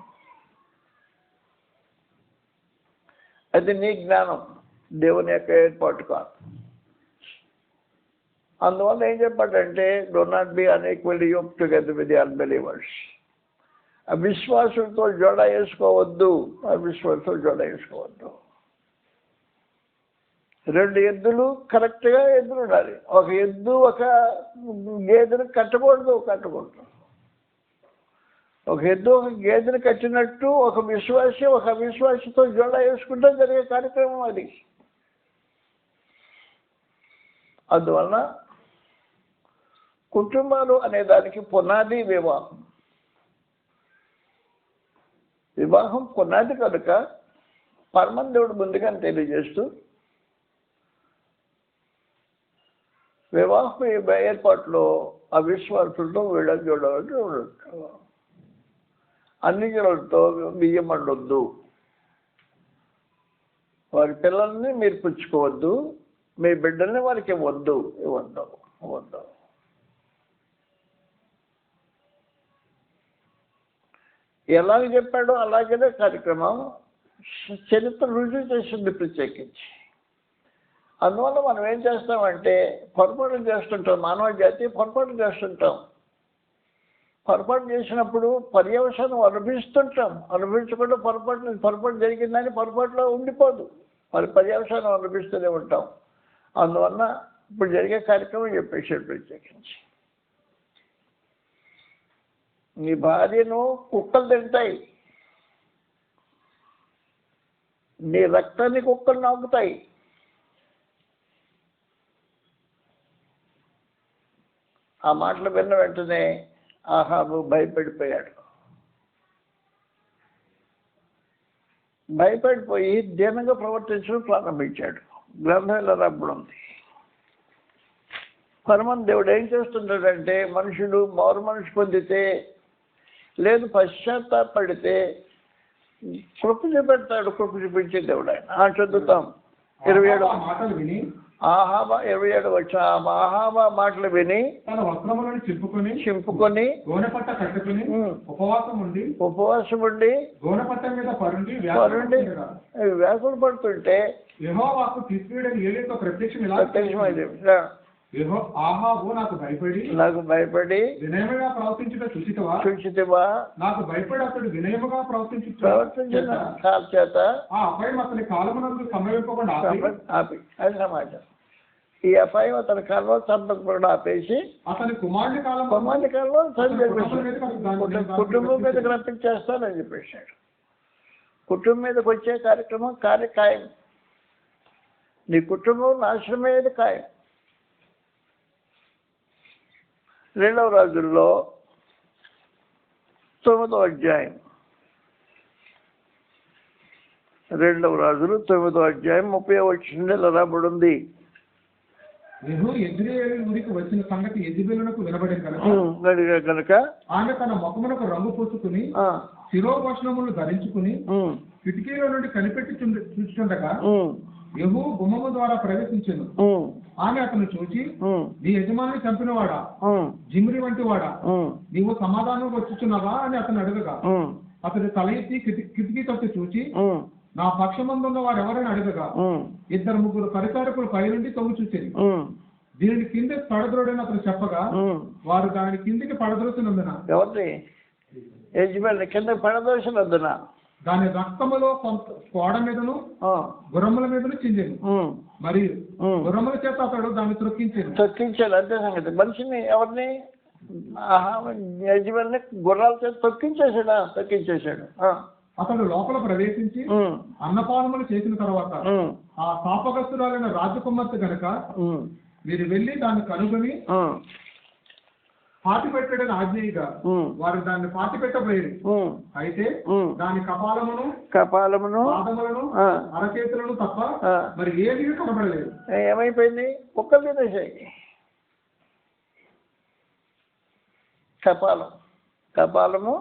అది నీ జ్ఞానం, దేవుని యొక్క ఏర్పాటు కాదు. అందువల్ల ఏం చెప్పాడంటే, do not be unequally yoked together with the unbelievers. అవిశ్వాసులతో జోడ వేసుకోవద్దు. 2 ఎద్దులు కరెక్ట్గా ఎద్దులు ఉండాలి. ఒక ఎద్దు ఒక గేదెను కట్టకూడదు. ఒక ఎద్దు ఒక గేదెను కట్టినట్టు ఒక అవిశ్వాసితో జోడ వేసుకుంటే జరిగే కార్యక్రమం అది. అందువలన కుటుంబాలు అనే దానికి పునాది వివాహం పునాది కనుక పరమన్ దేవుడు ముందుగానే తెలియజేస్తూ వివాహం ఏర్పాటులో అవిశ్వాసులతో విడజోడవద్దు, అన్ని జనులతో బియ్యం వండొద్దు, వారి పిల్లల్ని మీరు పుచ్చుకోవద్దు, మీ బిడ్డల్ని వారికి ఇవ్వద్దు. ఎలాగ చెప్పాడో అలాగే కార్యక్రమం చరిత్ర రుజువు చేసింది ప్రత్యేకించి. అందువల్ల మనం ఏం చేస్తామంటే పొరపాటు చేస్తుంటాం. మానవ జాతి పొరపాటు చేస్తుంటాం. పొరపాటు చేసినప్పుడు పర్యవసానం అనుభవించకుండా పొరపాటు జరిగిందని పొరపాటులో ఉండిపోదు, పర్యవసానం అనుభవిస్తూనే ఉంటాం. అందువల్ల ఇప్పుడు జరిగే కార్యక్రమం చెప్పేసాడు ప్రత్యేకించి. నీ భార్యను కుక్కలు తింటాయి, నీ రక్తాన్ని కుక్కలు నాకుతాయి. ఆ మాటలు విన్న వెంటనే ఆహాబు భయపడిపోయాడు. భయపడిపోయి దీనంగా ప్రవర్తించడం ప్రారంభించాడు. గ్రంథం ఇలా రాబడి ఉంది. పరమన్ దేవుడు ఏం చేస్తుంటాడంటే, మారు మనిషి పొందితే లేదు పశ్చాత్తాపడితే కృప చూపెడతాడు. కృప చూపించే దేవుడు ఆయన. చదువుతాం 27 27 వచ్చా. ఆహాబా మాటలు విని తన వస్త్రములను చింపుకొని గోనెపట్ట కట్టుకుని ఉపవాసం ఉండి గోనెపట్ట మీద పరుండి వ్యాకులు పడుతుంటే యెహోవాకు తిష్బీయుడైన ఏలీతో ప్రత్యక్షమైంది. ఆహాబు నాకు భయపడి వినయముగా ప్రవర్తించుట చూచితివా? నాకు భయపడి అతడు వినయముగా ప్రవర్తించిన చేత ఆ అబ్బాయి అతని కాలమునందు సంభవింపకుండా ఆపి అది సమాచారం. ఈ అపాయం అతని కాలంలో చంపకుండా ఆపేసి అతని కుమారుడి కాలంలో కుటుంబం మీదకి రప్పించేస్తానని చెప్పేశాడు. కుటుంబం మీదకి వచ్చే కార్యక్రమం ఖాయం. నీ కుటుంబం నాశనమయ్యేది ఖాయం. 2వ రాజుల్లో 9వ అధ్యాయం 2వ రాజులు 9వ అధ్యాయం 30వ వచనంలో రాబడి ఉంది. యెహూ యెజ్రెయేలు ఊరికి వచ్చిన సంగతి యెజెబెలునకు వినబడిన కనుక ఆమె తన ముఖమునకు రంగు పూసుకుని శిరోభూషణములు ధరించుకుని కిటికీలో నుండి కనిపెట్టి చూస్తుండగా యెహూ గుమ్మము ద్వారా ప్రవేశించెను. ఆమె అతను చూచి, నీ యజమాని చంపినవాడా, జిమ్రి వంటి వాడా, నీవు సమాధానం వచ్చుచున్నావా అని అతను అడగగా అతడు తల ఎత్తి కిటికీ తట్టు చూచి, నా పక్షమందున్న వారు ఎవరైనా అడగగా 2-3 పరిచారకులు పైనుండి తొంగి చూసేది. దీని కింద పడద్రోడని అతను చెప్పగా వారు దాని కిందికి పడద్రోసినందున కింద పడదోసినందున దాని రక్తములో కొంత కోడ మీదను గుర్రముల మీదను చిందేను. మరియు గుర్రముల చేత అతడు దాన్ని తొక్కించాడు. అంతే సంగతి. మనిషిని ఎవరిని యజమాని గుర్రాల చేత తొక్కించేశాడు. అతడు లోపల ప్రవేశించి అన్నపానములు చేసిన తర్వాత ఆ శాపగ్రస్తురాలైన రాజకుమార్తె గనుక మీరు వెళ్లి దాన్ని కనుగొని పాతి పెట్టడని ఆజ్ఞగా వారు దాన్ని పాతి పెట్టబోయేది. అయితే దాని కపాలమును పాదములను అరచేతులను తప్ప మరి ఏది కనబడలేదు. ఏమైపోయింది? కుక్కలు తినేసాయి. కపాలము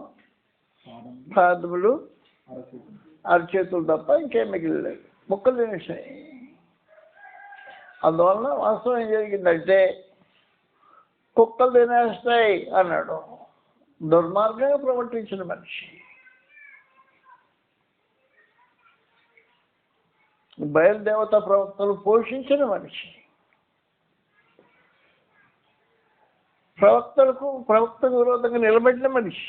పాదములు అరచేతులు తప్ప ఇంకేం మిగిలిలేదు. ముక్కలు తినేసాయి. అందువలన వాస్తవం ఏం జరిగిందంటే కుక్కలు తినేస్తాయి అన్నాడు. దుర్మార్గంగా ప్రవర్తించిన మనిషి, బయలుదేవత ప్రవక్తలు పోషించిన మనిషి, ప్రవక్త విరోధంగా నిలబడిన మనిషి,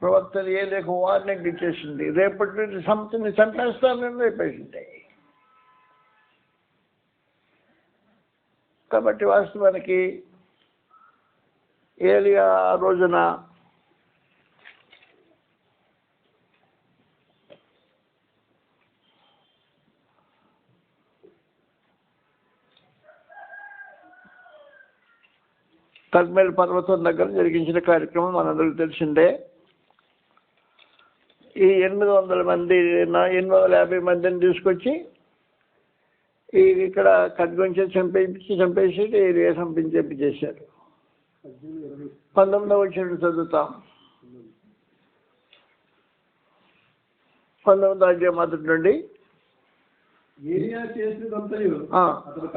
ప్రవక్తలు ఏ లేక వార్నింగ్ ఇచ్చేసింది, రేపటి నుంచి సంస్థని చంపేస్తానని రేపేసింది. కాబట్టి వాస్తవానికి ఏలియా రోజున కర్మేల్ పర్వతం దగ్గర జరిగించిన కార్యక్రమం మనందరికీ తెలిసిందే. ఈ 850 మందిని తీసుకొచ్చి ఇక్కడ ఖడ్గంచి చంపేసి ఏరియా చేశారు. 19వ వచనం చదువుతాం. 19వ అధ్యాయం మొదటి నుండి. ఏలియా చేసినంతయు అతడు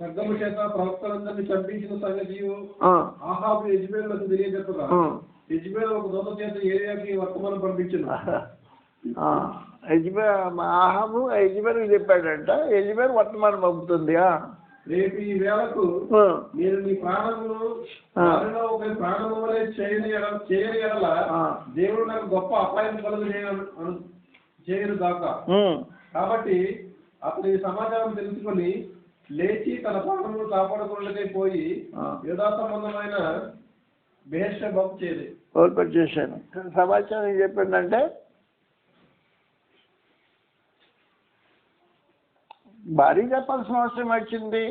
ఖడ్గము చేత ప్రవక్తలందరినీ చంపించిన సంగతియు ఆహాబు యెజెబెలునకు తెలియజెప్పగా యెజెబెలు ఒక దూత చేత ఏలియాకి వర్తమానం పంపించింది. ఆహాబు యెజెబెలుకు చెప్పాడంట. యెజెబెలు వర్తమానం పంపుతుంది. రేపు ఈ వేళకు నేను నీ ప్రాణమును ఒక ప్రాణము వలె చేయని ఎడల దేవుడు నాకు గొప్ప అపాయం కలుగు చేయను దాకా. కాబట్టి అతను ఈ సమాచారం తెలుసుకొని లేచి తన ప్రాణమును కాపాడుకున్నట్లే పోయి యూదా సంబంధమైన బెహెర్షెబాకు చేశాను. సమాచారం చెప్పిందంటే భారీ చెప్పాల్సిన అవసరం వచ్చింది.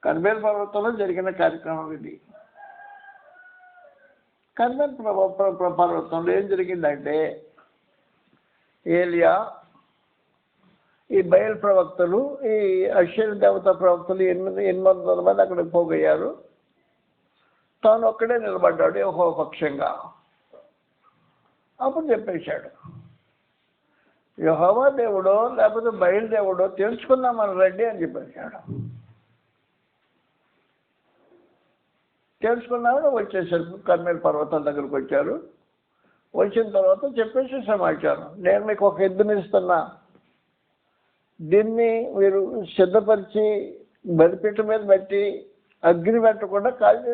కర్మేల్ పర్వతంలో జరిగిన కార్యక్రమం ఇది. కర్మేల్ పర్వతంలో ఏం జరిగిందంటే ఏలియా, ఈ బయల్ ప్రవక్తలు, ఈ అక్షర దేవత ప్రవక్తలు 800 మంది అక్కడ పోగయ్యారు. తాను ఒక్కడే నిలబడ్డాడు యెహోవా పక్షంగా. అప్పుడు చెప్పేశాడు, యెహోవా దేవుడో లేకపోతే బయలుదేవుడో తెలుసుకుందాం మన రెడ్డి అని చెప్పేశాడు. తెలుసుకున్నామని వచ్చేసారు. కర్మేల్ పర్వతం దగ్గరకు వచ్చారు. వచ్చిన తర్వాత చెప్పేసి సమాచారం, నేను మీకు ఒక ఎద్దుని ఇస్తున్నా, దీన్ని మీరు సిద్ధపరిచి బలిపీఠ మీద పెట్టి అగ్ని పెట్టకుండా కాల్చి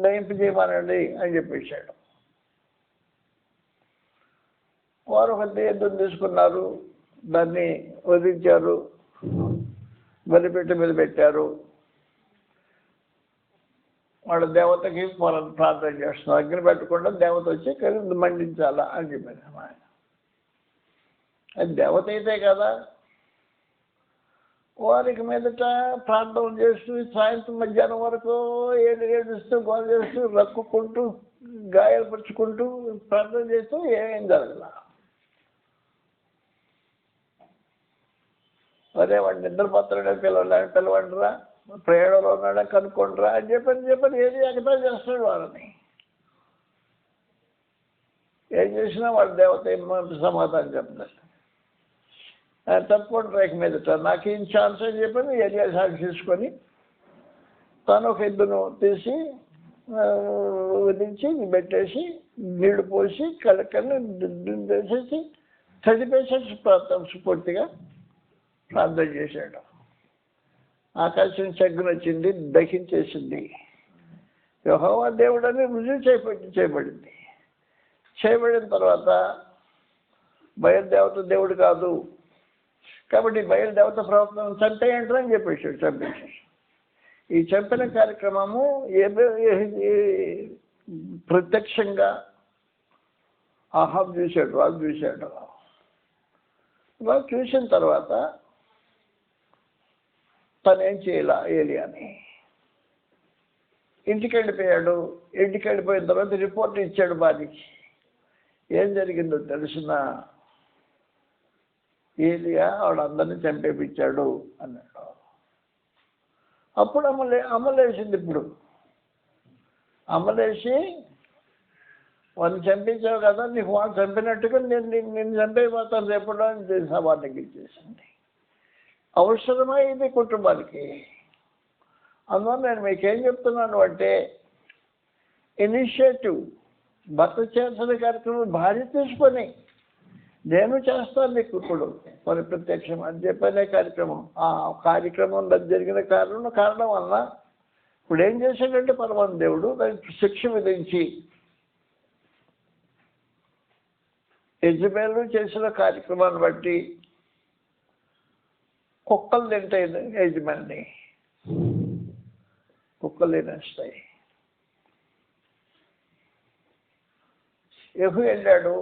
దహింపజేయమనండి అని చెప్పేశాడు. వారు ఒక ఎద్దును తీసుకున్నారు, దాన్ని వధించారు, బలిపెట్టి మీద పెట్టారు. వాళ్ళ దేవతకి ప్రార్థన చేస్తున్నారు. అగ్ని పెట్టకుండా దేవత వచ్చి కలిసి మండించాలా అని చెప్పారు ఆయన. అది దేవత అయితే కదా. వారికి మీదట ప్రార్థన చేస్తూ సాయంత్రం మధ్యాహ్నం వరకు ఏడుస్తూ గోల చేస్తూ రక్కుకుంటూ గాయాలు పరుచుకుంటూ ప్రార్థన చేస్తూ ఏమేం జరగల. అదే వాడు నిద్రపోతాడే పిలవండిరా, ప్రయాణంలో ఉన్నాడా కనుక్కోండిరా అని చెప్పని ఏది ఎగతా చేస్తాడు వాళ్ళని. ఏం చేసినా వాళ్ళ దేవత సమాధానం చెప్తాడు. తప్పకుండా రేఖ మీదట నాకు ఏం ఛాన్స్ అని చెప్పని ఏరియా సాక్షి తీసుకొని తను ఒక ఎద్దును తీసి వదిలించి పెట్టేసి నీళ్లు పోసి కళ్ళకన్నా వేసేసి చదివేసేసి పూర్తిగా ప్రార్థన చేశాడు. ఆకాశం చెగ్గునొచ్చింది, దహించేసింది. యెహోవా దేవుడని రుజువు చేయబడింది. చేయబడిన తర్వాత బయలుదేవత దేవుడు కాదు కాబట్టి బయలుదేవత ప్రవర్తన చంపేయంటారని చెప్పేసాడు. చంపేసాడు. ఈ చంపిన కార్యక్రమము ప్రత్యక్షంగా ఆహాబ్ చూశాడు, రాజు చూశాడు. రాజు చూసిన తర్వాత తనేం చేయాల ఏలియాని ఇంటికి వెళ్ళిపోయాడు. ఇంటికి వెళ్ళిపోయిన తర్వాత రిపోర్ట్ ఇచ్చాడు బాధికి. ఏం జరిగిందో తెలిసిన ఏలియా వాళ్ళందరినీ చంపేపించాడు అన్నాడు. అప్పుడు అమలేసింది. ఇప్పుడు అమలేసి వాళ్ళని చంపించావు కదా, నీకు వాళ్ళు చంపినట్టుగా నేను చంపైపోతాను రేపుడు అని సవాళ్ళకి ఇచ్చేసింది. అవసరమా ఇది కుటుంబానికి? అందువల్ల నేను మీకేం చెప్తున్నాను అంటే ఇనిషియేటివ్ భర్త చేసిన కార్యక్రమం భార్య తీసుకొని నేను చేస్తాను నీకు ఇప్పుడు మరి ప్రత్యక్షం అని చెప్పనే కార్యక్రమం. ఆ కార్యక్రమం జరిగిన కారణం వల్ల ఇప్పుడు ఏం చేశాడంటే పరమాత్మ దేవుడు దానికి శిక్ష విధించి యెజబెలు చేసిన కార్యక్రమాన్ని బట్టి కుక్కలు తింటాయి యజమాని, కుక్కలు తినేస్తాయి. యెహూ వెళ్ళాడు,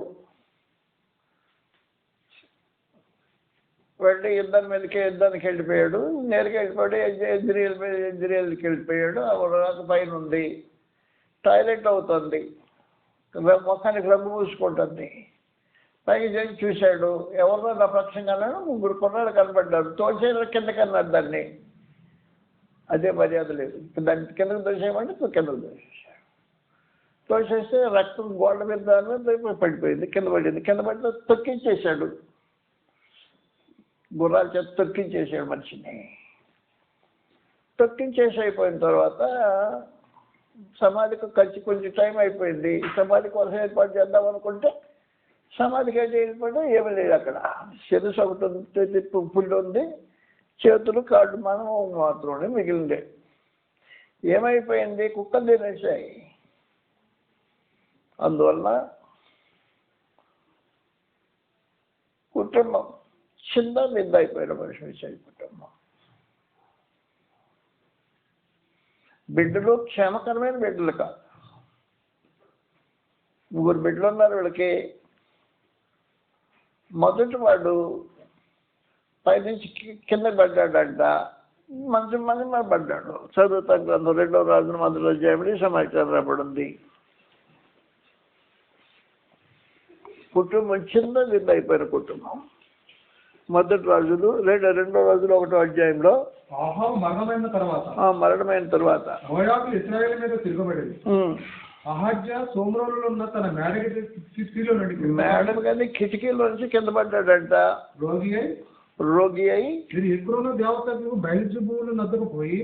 వెళ్ళి యుద్ధానికి వెళ్ళిపోయాడు. నేరుగా వెళ్ళిపోయాడు. ఎజ్రియల్కి వెళ్ళిపోయాడు. రాక పైన ఉంది, టాయిలెట్ అవుతుంది, మొత్తానికి రంగు పూసుకుంటుంది. పైకి చేసి చూశాడు, ఎవరినో నా పక్షంగా ముగ్గురు కొన్నాడు కనబడ్డారు. తోసేరు కిందకి అన్నారు దాన్ని. అదే మర్యాద లేదు, దాన్ని కిందకు తోసేయమంటే కిందకు తోసేసాడు. తోసేస్తే రక్తం గోడ మీద దాని మీద పడిపోయింది, కింద పడింది. కింద పడితే తొక్కించేశాడు, గుర్రాల చేత తొక్కించేసాడు మనిషిని. తొక్కించేసి అయిపోయిన తర్వాత సమాధికి ఖర్చు కొంచెం టైం అయిపోయింది. సమాధి కోసం ఏర్పాటు చేద్దాం అనుకుంటే సమాధికి అయితే ఏర్పాటు ఏమీ లేదు. అక్కడ శిరస్సు ఒకటి ఉంది, పుల్లు ఉంది, చేతులు కాళ్ళు మనం మాత్రమే మిగిలింది. ఏమైపోయింది? కుక్కలు తినేసాయి. అందువల్ల కుటుంబం చిన్న నింద అయిపోయిన మనిషి విషయం. కుటుంబం బిడ్డలు క్షేమకరమైన బిడ్డలు కాదు. ముగ్గురు బిడ్డలు ఉన్నారు వీళ్ళకి. మొదటి వాడు పైనుంచి కింద పడ్డాడంట, మంచి మంది మరి పడ్డాడు. చదువుతాం గ్రంథం 2వ రాజుల మొదటి అధ్యాయంలో సమాచారం రాబడింది. కుటుంబం చిన్న నింద అయిపోయిన కుటుంబం. మొదటి రాజులు 2వ రాజులు 1వ అధ్యాయంలో మరణమైన తర్వాత ఇశ్రాయేలు మీద తిరగబడింది. అహజ్యా సోమ్రోనులో ఉన్న తన మేడం కానీ కిటికీలో నుంచి కింద పడ్డాడంట. రోగి అయి ఎక్రోను దేవతకు బయలుజెబూలు నద్దకు పోయి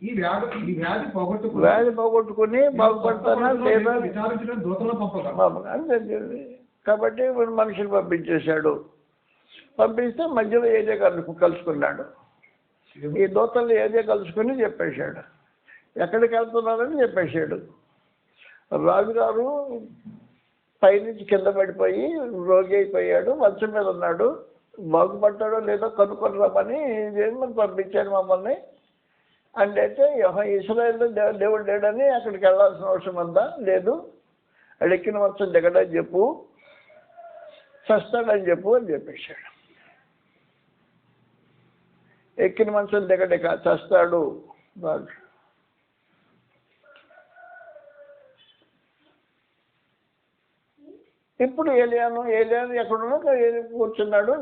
ఈ వ్యాధి పోగొట్టుకుని బాగుపడతానా లేదా విచారించిన దూతలను పంపగా. కాబట్టి మనుషులు పంపించేశాడు. పంపిస్తే మధ్యలో ఏరియా కలుసుకున్నాడు. ఈ దూతలు ఏరియా కలుసుకుని చెప్పేశాడు, ఎక్కడికి వెళ్తున్నారని చెప్పేశాడు. రాజుగారు పైనుంచి కింద పడిపోయి రోగి అయిపోయాడు, మంచం మీద ఉన్నాడు, బాగుపడ్డాడో లేదో కనుక్కొని రమ్మని ఏమని పంపించాడు మమ్మల్ని అంటే, ఇశ్రాయేల్లో దేవుడు లేడని అక్కడికి వెళ్ళాల్సిన అవసరం ఉందా? లేదు, ఎక్కిన మంచం దిగడని చెప్పు, చస్తాడని చెప్పు అని చెప్పేశాడు. ఎక్కిన మంచం దిగడక చస్తాడు రాజు. ఇప్పుడు ఏలియాను ఎక్కడున్నా కూర్చున్నాడు,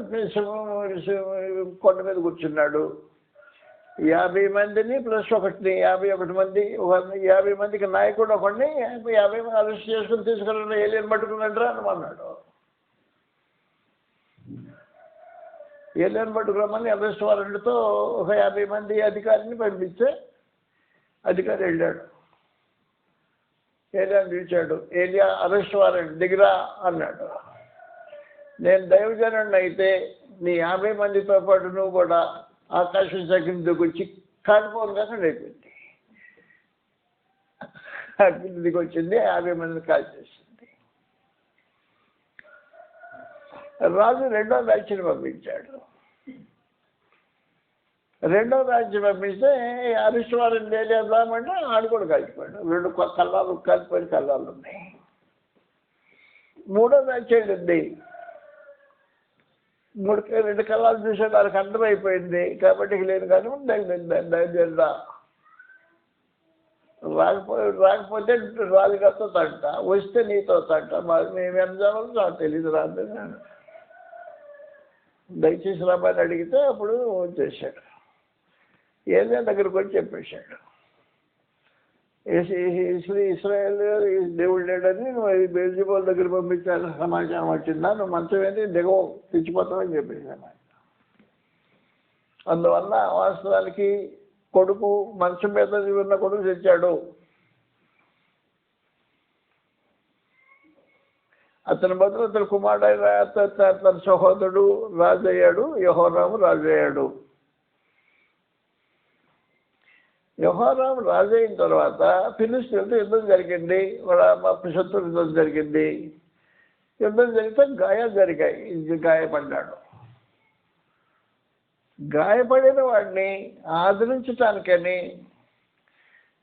కొండ మీద కూర్చున్నాడు. 50 మందిని ప్లస్ 51 మంది, 50 మందికి నాయకుడు ఒకడిని 50 మంది అరెస్ట్ చేసుకుని తీసుకెళ్ళండి, ఏలియన్ పట్టుకున్నాడు అనమన్నాడు. ఏలియన్ పట్టుకురమ్మని అరెస్ట్ వారెంట్తో ఒక 50 మంది అధికారిని పంపిస్తే అధికారి వెళ్ళాడు. ఏలియాని పిలిచాడు. ఏలియా అరెస్ట్ వారెంట్ దిగిరా అన్నాడు. నేను దైవజనుడిని అయితే నీ 50 మందితో పాటు నువ్వు కూడా ఆకాశం దగ్గర దిగొచ్చి కాలిపోను కాకుండా అయిపోయింది. అగ్ని దిగొచ్చింది, 50 మందిని కాల్చేసింది. రాజు రెండో బ్యాచ్ని పంపించాడు. రెండో బ్యాచ్ పంపిస్తే అరెస్ట్ వారెంట్ లేదామంటే ఆడు కూడా కాల్చిపోయాడు. 2 కళ్ళాలు కాలిపోయిన కళ్ళాలు ఉన్నాయి. మూడో బ్యాచ్ వెళ్ళింది. 2 కళ్ళాలు చూసే దానికి అర్థమైపోయింది కాబట్టి లేదు కానీ రాకపోతే రాజుగారితో తంట, వస్తే నీతో తంట. మేము ఎంత జనాలు నాకు తెలియదు, రాదు. దయచేసి రమ్మని అడిగితే అప్పుడు వచ్చేసాడు. ఏలియా దగ్గరకు వచ్చి చెప్పేశాడు, ఇశ్రాయేల్ దేవుడు లేడని నువ్వు బెల్జబూల్ దగ్గర పంపించాలని సమాచారం వచ్చిందా, నువ్వు మంచం ఏంటి దిగవు తెచ్చిపోతావని చెప్పేశాను. అందువల్ల వాస్తవానికి కొడుకు మంచం మీద ఉన్న కొడుకు తెచ్చాడు. అతని బదులు అతని కుమారుడైన తన సహోదరుడు రాజు అయ్యాడు, యెహోరాము రాజు అయ్యాడు. యెహోరాము రాజు అయిన తర్వాత ఫిలిష్తీయులతో యుద్ధం జరిగింది, శత్రు యుద్ధం జరిగింది. యుద్ధం జరిగితే గాయాలు జరిగాయి. గాయపడ్డాడు. గాయపడిన వాడిని ఆదరించటానికని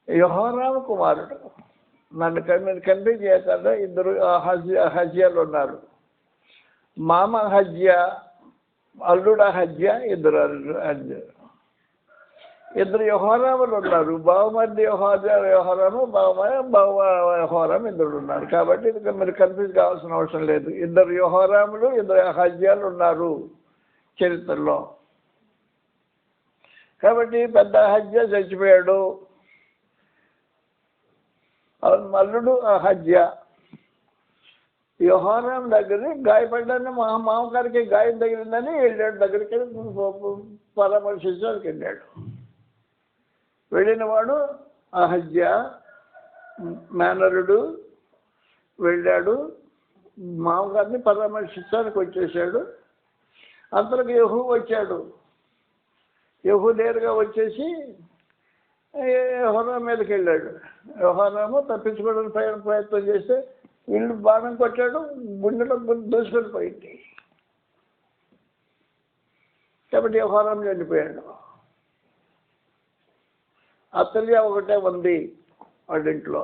యెహోరాము కుమారుడు నన్ను కన్విన్స్ చేయకుండా 2 హజ్యాలు ఉన్నారు. మామ హజ్యా, అల్లుడ హజ్యా, 2 యెహోరాములు ఉన్నారు. బావమర్ది యెహోరాము, బావ యెహోరాము 2 ఉన్నారు. కాబట్టి మీరు కన్ఫ్యూజ్ కావాల్సిన అవసరం లేదు. 2 యెహోరాములు, 2 హజ్యాలు ఉన్నారు చరిత్రలో. కాబట్టి పెద్ద హజ్యా చచ్చిపోయాడు. అల్లుడు హజ్యా. యెహోరాం దగ్గర గాయపడ్డాన్ని మామగారికి గాయం తగిలిందని వెళ్ళాడు. దగ్గరికి పరామర్శించడానికి వెళ్ళాడు. వెళ్ళిన వాడు అహజ్యా మేనరుడు వెళ్ళాడు, మామగారిని పరామర్శించడానికి వచ్చేసాడు. అంతలోకి యెహూ వచ్చాడు. యెహూ నేరుగా వచ్చేసి యెహోరాము మీదకి వెళ్ళాడు. యెహోరాము తప్పించుకోవడానికి ప్రయత్నం చేస్తే వీళ్ళు బాణం కొట్టాడు, గుండెలో దూసుకొని పోయింది. కాబట్టి యెహోరాము చనిపోయాడు. అతల్య ఒకటే ఉంది వాళ్ళింట్లో.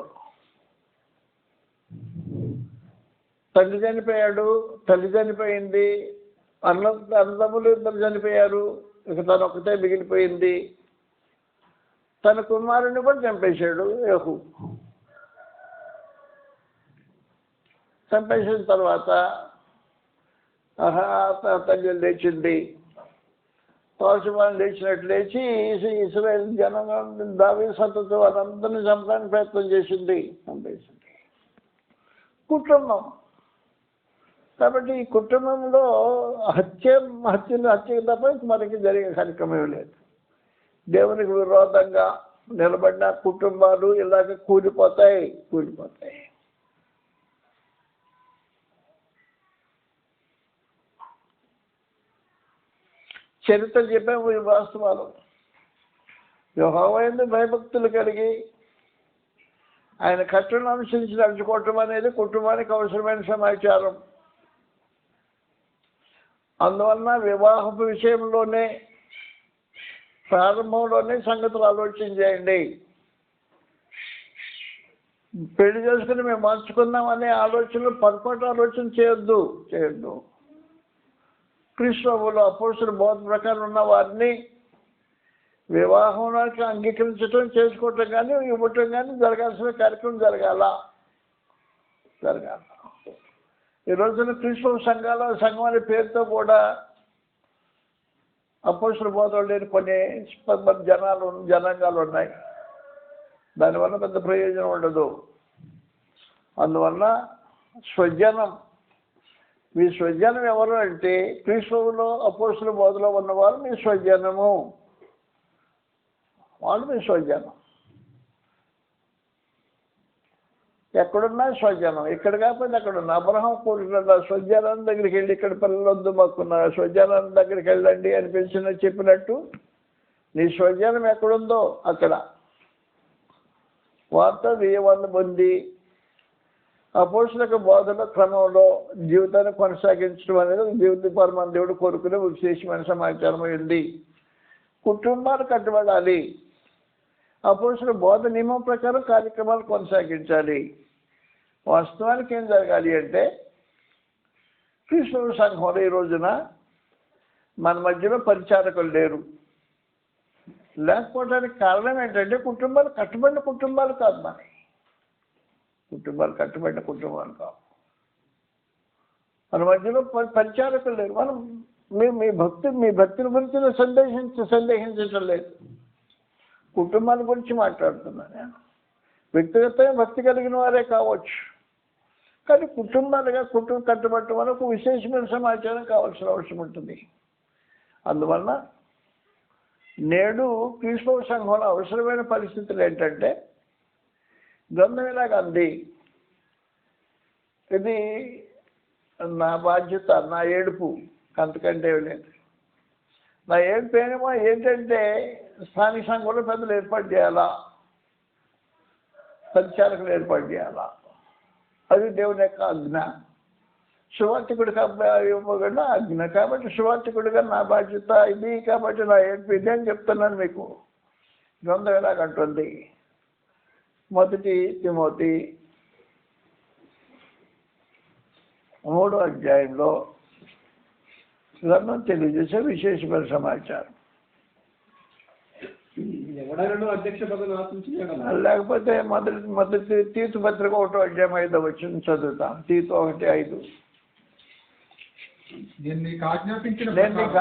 తండ్రి చనిపోయాడు, తల్లి చనిపోయింది, అన్నదమ్ములు 2 చనిపోయారు. ఇక తను ఒకటే మిగిలిపోయింది. తన కుమారుడిని కూడా చంపేశాడు యెహూ. చంపేసిన తర్వాత తల్లి లేచింది. తోషమాన్ని లేచినట్టు లేచి ఇశ్రాయేల్ జనం దావీదు సంతతి వారందరినీ చంపడానికి ప్రయత్నం చేసింది, చంపేసింది. కుటుంబం కాబట్టి ఈ కుటుంబంలో హత్య తప్ప మనకి జరిగే కార్యక్రమం లేదు. దేవునికి విరోధంగా నిలబడిన కుటుంబాలు ఇలాగ కూలిపోతాయి. చరిత్ర చెప్పాము ఈ వాస్తవాలు. యెహోవా యందు భయభక్తులు కలిగి ఆయన కట్టలను అనుసరించి నడుచుకోవటం అనేది కుటుంబానికి అవసరమైన సమాచారం. అందువలన వివాహపు విషయంలోనే ప్రారంభంలోనే సంగతులు ఆలోచన చేయండి. పెళ్లి చేసుకుని మేము మార్చుకుందామనే ఆలోచనలు పొరపాటు ఆలోచన చేయొద్దు. క్రీస్తువులో అపోస్తలుల బోధ ప్రకారం ఉన్న వారిని వివాహంలోకి అంగీకరించడం, చేసుకోవటం కానీ ఇవ్వటం కానీ జరగాల్సిన కార్యక్రమం జరగాల. ఈ రోజున క్రీస్తు సంఘం అనే పేరుతో కూడా అపోస్తలుల బోధలు లేని కొన్ని జనాంగాలు ఉన్నాయి. దానివల్ల పెద్ద ప్రయోజనం ఉండదు. అందువల్ల స్వజనం, మీ స్వజనం ఎవరు అంటే క్రీస్తువులో అపోస్తలుల బోధలో ఉన్నవారు మీ స్వజనము. వాళ్ళు మీ స్వజనం. ఎక్కడున్నా స్వజనం. ఇక్కడ కాకపోతే అక్కడ ఉన్న అబ్రహాం కోరుకున్న స్వజనం దగ్గరికి వెళ్ళి ఇక్కడ పిల్లలొద్దు మాకున్న స్వజనం దగ్గరికి వెళ్ళండి అని చెప్పినట్టు నీ స్వజనం ఎక్కడుందో అక్కడ వార్త విజయవాన్ని పొంది అపోస్తలుల బోధన క్రమంలో జీవితాన్ని కొనసాగించడం అనేది జీవిత పరమ దేవుడు కోరుకునే విశేషమైన సమాచారం ఉంది. కుటుంబాలు కట్టుబడాలి. అపోస్తలుల బోధ నియమం ప్రకారం కార్యక్రమాలు కొనసాగించాలి. వాస్తవానికి ఏం జరగాలి అంటే క్రీస్తు సంఘంలో ఈ రోజున మన మధ్యలో పరిచారకులు లేరు. లేకపోవడానికి కారణం ఏంటంటే కుటుంబాలు కట్టుబడిన కుటుంబాలు కాదు. కట్టుబడిన కుటుంబాలు కావు. మన మధ్యలో పరిచారకులు లేరు. మనం మీ భక్తిని గురించి సందేహించటం లేదు. కుటుంబాల గురించి మాట్లాడుతున్నాను నేను. వ్యక్తిగతంగా భక్తి కలిగిన వారే కావచ్చు, కానీ కుటుంబాలుగా కట్టుబట్టడం వల్ల ఒక విశేషమైన సమాచారం కావాల్సిన అవసరం ఉంటుంది. అందువల్ల నేడు క్రీస్తు సంఘంలో అవసరమైన పరిస్థితులు ఏంటంటే గ్రంథం ఇలాగ అంది, ఇది నా బాధ్యత, నా ఏడుపు, అంతకంటే లేదు. నా ఏడుపు ఏమో ఏంటంటే స్థానిక సంఘంలో పెద్దలు ఏర్పాటు చేయాలా, పరిచారకులు ఏర్పాటు చేయాలా. అది దేవుని యొక్క ఆజ్ఞ. సువార్థికుడికి ఇవ్వకుండా ఆజ్ఞ. కాబట్టి సువార్థికుడిగా నా బాధ్యత ఇది, కాబట్టి నా ఏడుపు ఇది అని చెప్తున్నాను మీకు. గ్రంథం ఎలాగంటుంది, 1 తిమోతి 3వ అధ్యాయంలో గ్రంథం తెలియజేసే విశేషమైన సమాచారం. లేకపోతే మొదటి తీతు పత్రిక 1వ అధ్యాయం 5వ వచనం చదువుతాం. తీతు 1:5. నేను నీకు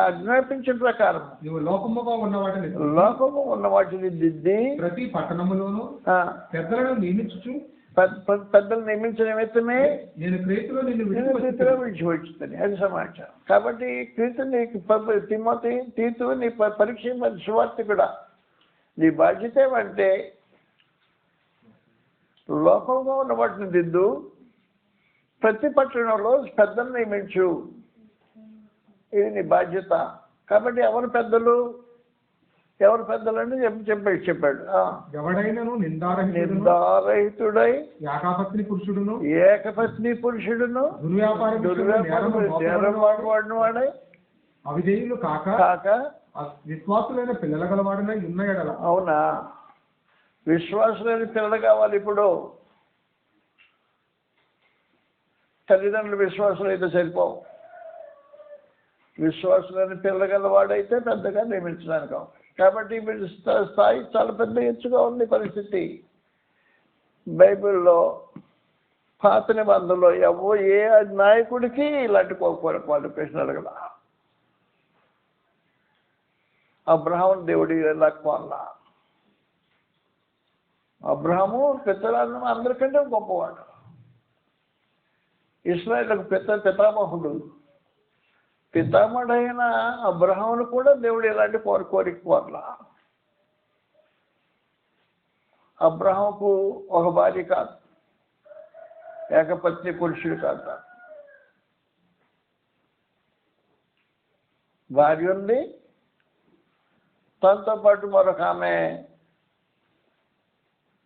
ఆజ్ఞాపించిన ప్రకారం నువ్వు లోకముగా ఉన్న వాటిని దిద్ది ప్రతి పట్టణములోను పెద్దలను నియమించు. పెద్దలు నియమించిన నిమిత్తమే నేను క్రీస్తులో నిన్ను విడిచిపెట్టుతాను. అది సమాచారం. కాబట్టి తీతు నీ పరీక్ష సువార్త కూడా నీ బాధ్యత ఏమంటే లోకంగా ఉన్న వాటిని దిద్దు, ప్రతి పట్టణంలో పెద్దలు నియమించు. ఇది నీ బాధ్యత. కాబట్టి ఎవరు పెద్దలు అని చెప్పాడు. ఎవడైనను నిందారహితుడై ఏకపత్ని పురుషుడును దుర్వ్యాపారం వాడినవాడై అవిధేయులు కాక విశ్వాసులైన పిల్లలు గలవాడనై ఉన్న ఎడల. అవునా, విశ్వాసులైన పిల్లలు కావాలి. ఇప్పుడు తల్లిదండ్రులు విశ్వాసులు అయితే సరిపోవు. విశ్వాసులైన పిల్లలు గలవాడైతే పెద్దగా నియమించడానికి కావాలి. కాబట్టి స్థాయి చాలా పెద్ద ఎత్తుగా ఉంది పరిస్థితి. బైబిల్లో పాత నిబంధనలో ఏ నాయకుడికి ఇలాంటి క్వాలిఫికేషన్ అడగల. అబ్రహాం దేవుడి లక్వాల. అబ్రహాము పితరాలను అందరికంటే గొప్పవాడు. ఇశ్రాయేలుకు పితామహుడు. పితామహుడైన అబ్రహామును కూడా దేవుడు ఇలాంటి కోరిక కోరల. అబ్రహాముకు ఒక భార్య కాదు, ఏకపత్ని పురుషుడు కాదు. భార్య ఉంది, తనతో పాటు మరొక ఆమె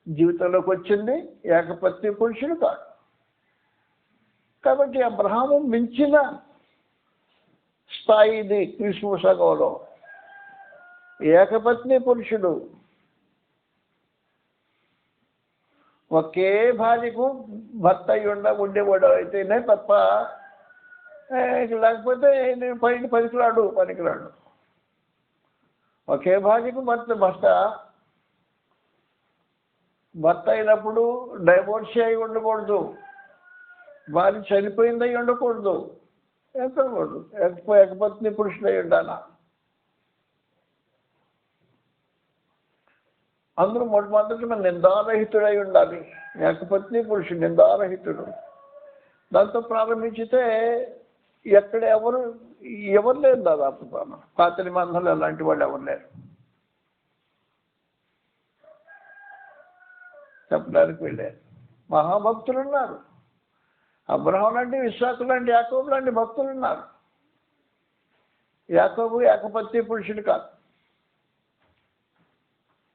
జీవితంలోకి వచ్చింది ఏకపత్ని పురుషుడు కాదు. కాబట్టి అబ్రహాము మించిన స్థాయి ఇది క్రీస్తు సంఘంలో. ఏకపత్ని పురుషుడు ఒకే భార్యకు భర్త ఉండేవాడు అయితేనే తప్ప, లేకపోతే నేను పనికిరాడు. ఒకే భార్యకు భర్త అయినప్పుడు డైవోర్స్ అయి ఉండకూడదు, భార్య చనిపోయిందై ఉండకూడదు, ఏకపత్ని పురుషుడై ఉండాలా. అందరూ మొట్టమొదటి నిందారహితుడై ఉండాలి. ఏకపత్ని పురుషుడు నిందారహితుడు. దాంతో ప్రారంభించితే ఎక్కడ ఎవరు లేరు, దాదాపు పాత నిబంధనలు అలాంటి వాళ్ళు ఎవరు లేరు చెప్పడానికి వెళ్ళారు. మహాభక్తులు ఉన్నారు. అబ్రహాం లాంటి, ఇస్సాకు లాంటి, యాకోబు లాంటి భక్తులు ఉన్నారు. యాకోబు ఏకపత్ని పురుషుడు కాదు,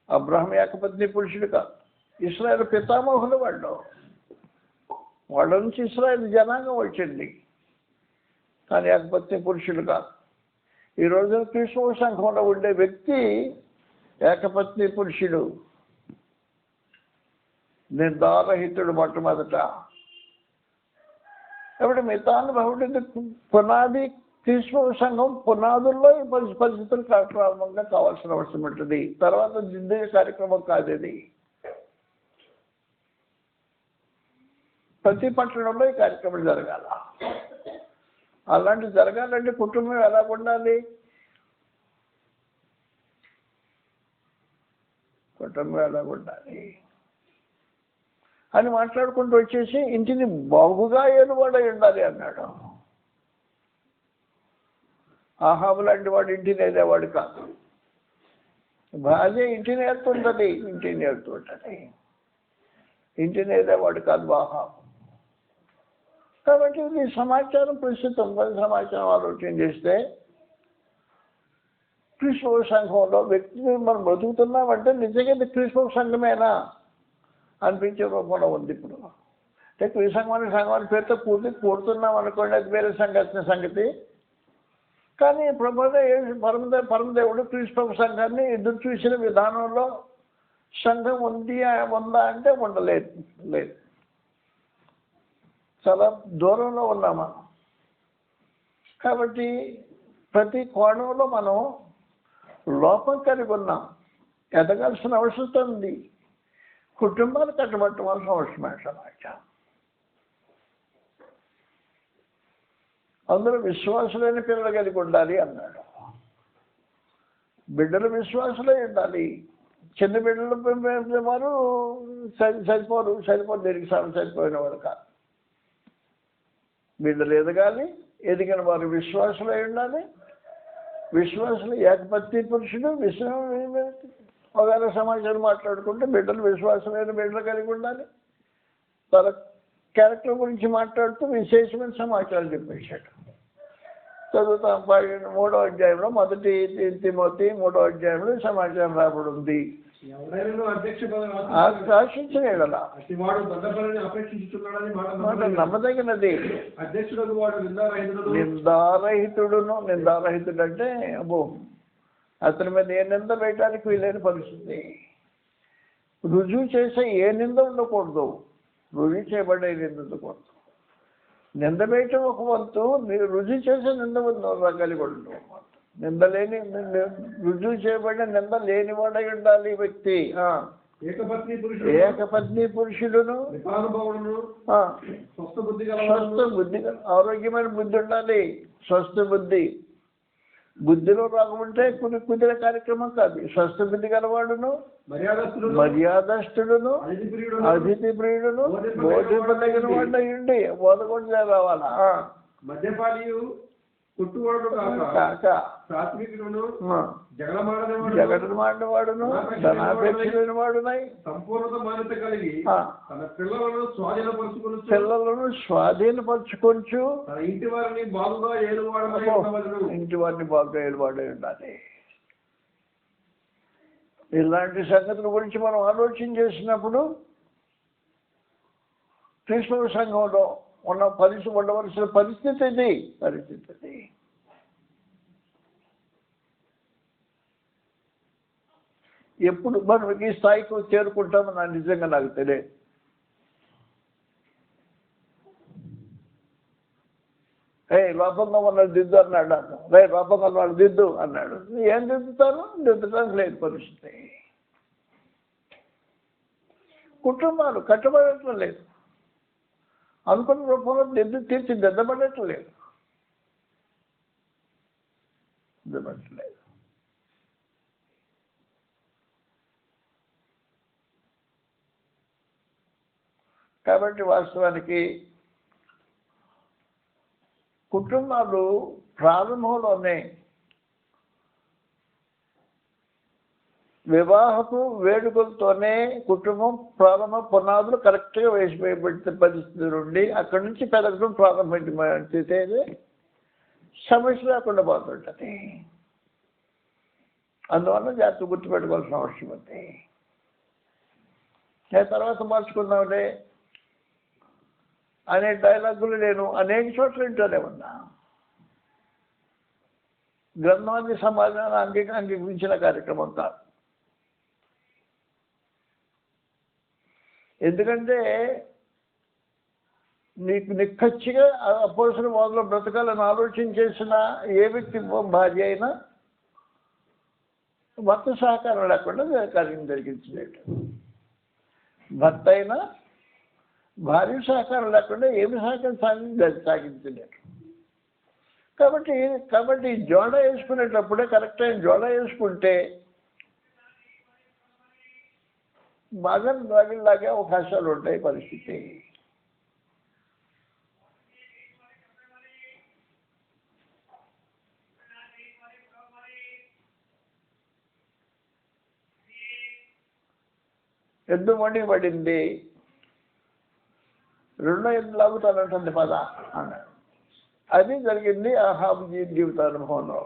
అబ్రహాం ఏకపత్ని పురుషుడు కాదు. ఇశ్రాయేలు పితామహులు వాళ్ళ నుంచి ఇశ్రాయేలు జనాంగం వచ్చింది, కానీ ఏకపత్ని పురుషుడు కాదు. ఈ రోజున క్రీస్తు సంఘంలో ఉండే వ్యక్తి ఏకపత్ని పురుషుడు, నిర్ధారహితుడు. మొట్టమొదట కాబట్టి మిగతానుభవుడి పునాది క్రీస్తు సంఘం పునాదుల్లో ఈ పరిస్థితులు ప్రారంభంగా కావాల్సిన అవసరం ఉంటుంది. తర్వాత దిద్దే కార్యక్రమం కాదు ఇది. ప్రతి పట్టణంలో ఈ కార్యక్రమం జరగాల. అలాంటివి జరగాలంటే కుటుంబం ఎలా ఉండాలి? అని మాట్లాడుకుంటూ వచ్చేసి ఇంటిని బాగుగా ఏలువాడై ఉండాలి అన్నాడు. ఆహాబు లాంటి వాడు ఇంటిని ఏదేవాడు కాదు. భార్య ఇంటిని ఏరుతుంటుంది, ఇంటిని ఏదేవాడు కాదు ఆహాబు. కాబట్టి ఇది సమాచారం, ప్రస్తుతం సమాచారం ఆలోచన చేస్తే క్రీస్తు సంఘంలో వ్యక్తిని మనం బతుకుతున్నామంటే నిజంగా ఇది క్రీస్తు సంఘమేనా అనిపించే రూపంలో ఉంది ఇప్పుడు. అంటే క్రీస్తు సంఘాన్ని పేరుతో కూడుతున్నాం అనుకోండి, అది వేరే సంగతి. కానీ పరమదేవుడు క్రీస్తు సంఘాన్ని ఎదురు చూసిన విధానంలో సంఘం ఉందా అంటే ఉండలేదు. చాలా దూరంలో ఉన్నామా. కాబట్టి ప్రతి కోణంలో మనం లోపం కలిగి ఉన్నాం. ఎదగాల్సిన అవసరం ఉంది. కుటుంబాలు కట్టబట్టవలసిన అవసరమే సమాజం. అందరూ విశ్వాసులైన పిల్లలు కలిగి ఉండాలి అన్నాడు. బిడ్డలు విశ్వాసులై ఉండాలి. చిన్న బిడ్డలు వారు సరిపోరు దేనికి సరిపోయిన వారు కాదు. బిడ్డలు ఎదగాలి. ఎదిగిన వారు విశ్వాసులై ఉండాలి. విశ్వాసులు ఏకపత్ని పురుషుడు ఒకవేళ సమాచారం మాట్లాడుకుంటే బిడ్డలు విశ్వాసమైన బిడ్డలు కలిగి ఉండాలి. తన క్యారెక్టర్ గురించి మాట్లాడుతూ విశేషమైన సమాచారం చెప్పేశాడు. చదువుతాం 3వ అధ్యాయంలో, 1 తిమోతి 3వ అధ్యాయంలో సమాచారం రాబడి ఉంది. నమ్మదగినది. నిందారహితుడు అంటే అతని మీద ఏ నింద వేయడానికి వీలైన పరిస్థితి. రుజువు చేసే ఏ నింద ఉండకూడదు, రుజువు చేయబడే నింద ఉండకూడదు. నింద వేయటం ఒక వంతు, రుజువు చేసే నింద కలిగి ఉండదు. రుజువు చేయబడిన నింద లేనివాడై ఉండాలి వ్యక్తి. ఏకపత్ని పురుషుడును, స్వస్థ బుద్ధి, ఆరోగ్యమైన బుద్ధి ఉండాలి. స్వస్థ బుద్ధిలో రాకుంటే కుదిరే కార్యక్రమం కాదు. స్వస్థ బుద్ధి గలవాడును, మర్యాదస్తుడును, అతిథి ప్రియుడును, బోధింపదగిన వాడు అయ్యండి. బోధకుండా రావాలా. మద్యపాలియు, జగడమాడినవాడును, ధనాపేక్షలైన వాడునై సంపూర్ణత మాన్యత కలిగి తన పిల్లలను స్వాధీనపరచుకొంచు ఇంటి వారిని బాగుగా ఏలువాడై ఉండాలి. ఇలాంటి సంగతుల గురించి మనం ఆలోచన చేసినప్పుడు క్రీస్తవ సంఘంలో ఉండవలసిన పరిస్థితి ఇది. ఎప్పుడు మనం ఈ స్థాయికి చేరుకుంటామో నిజంగా నాకు తెలియదు. లోపంగా ఉన్నది దిద్దు అన్నాడు. లోపంగా వాళ్ళు దిద్దు అన్నాడు. ఏం దిద్దుతాను? దిద్దడానికి లేదు పరిస్థితి. కుటుంబాలు కట్టబడటం లేదు, అనుకున్న రూపంలో దిద్దబడటం లేదు. కాబట్టి వాస్తవానికి కుటుంబాలు ప్రారంభంలోనే వివాహపు వేడుకలతోనే కుటుంబం ప్రారంభ పునాదులు కరెక్ట్గా వేసిపోయబడిన పరిస్థితి నుండి అక్కడి నుంచి పెరగడం ప్రారంభించే సమస్య లేకుండా పోతుంటుంది. అందువల్ల జాగ్రత్త గుర్తుపెట్టుకోవాల్సిన అవసరం ఉంది. తర్వాత మార్చుకుందాంలే అనే డైలాగులు నేను అనేక చోట్ల వింటూనే ఉన్నా. గ్రంథాన్ని సమాజాన్ని అంగీకరించిన కార్యక్రమం కాదు. ఎందుకంటే నీకు నిక్కచ్చిగా అపోసల మొదలు బ్రతకాలని ఆలోచన చేసిన ఏ వ్యక్తి భార్య అయినా భర్త సహకారం లేకుండా కార్యం జరిగించలేడు. భర్త అయినా భార్య సహకారం లేకుండా ఏమి సహకారం సాగించలేరు. కాబట్టి జోడ వేసుకునేటప్పుడే కరెక్ట్ అయిన జోడ వేసుకుంటే బాగా లాగే అవకాశాలు ఉంటాయి పరిస్థితి. ఎద్దు మండి పడింది, రెండో ఎద్దు లాగుతానంటుంది పద అన్నాడు. అది జరిగింది అహాబు జీవితానుభవంలో.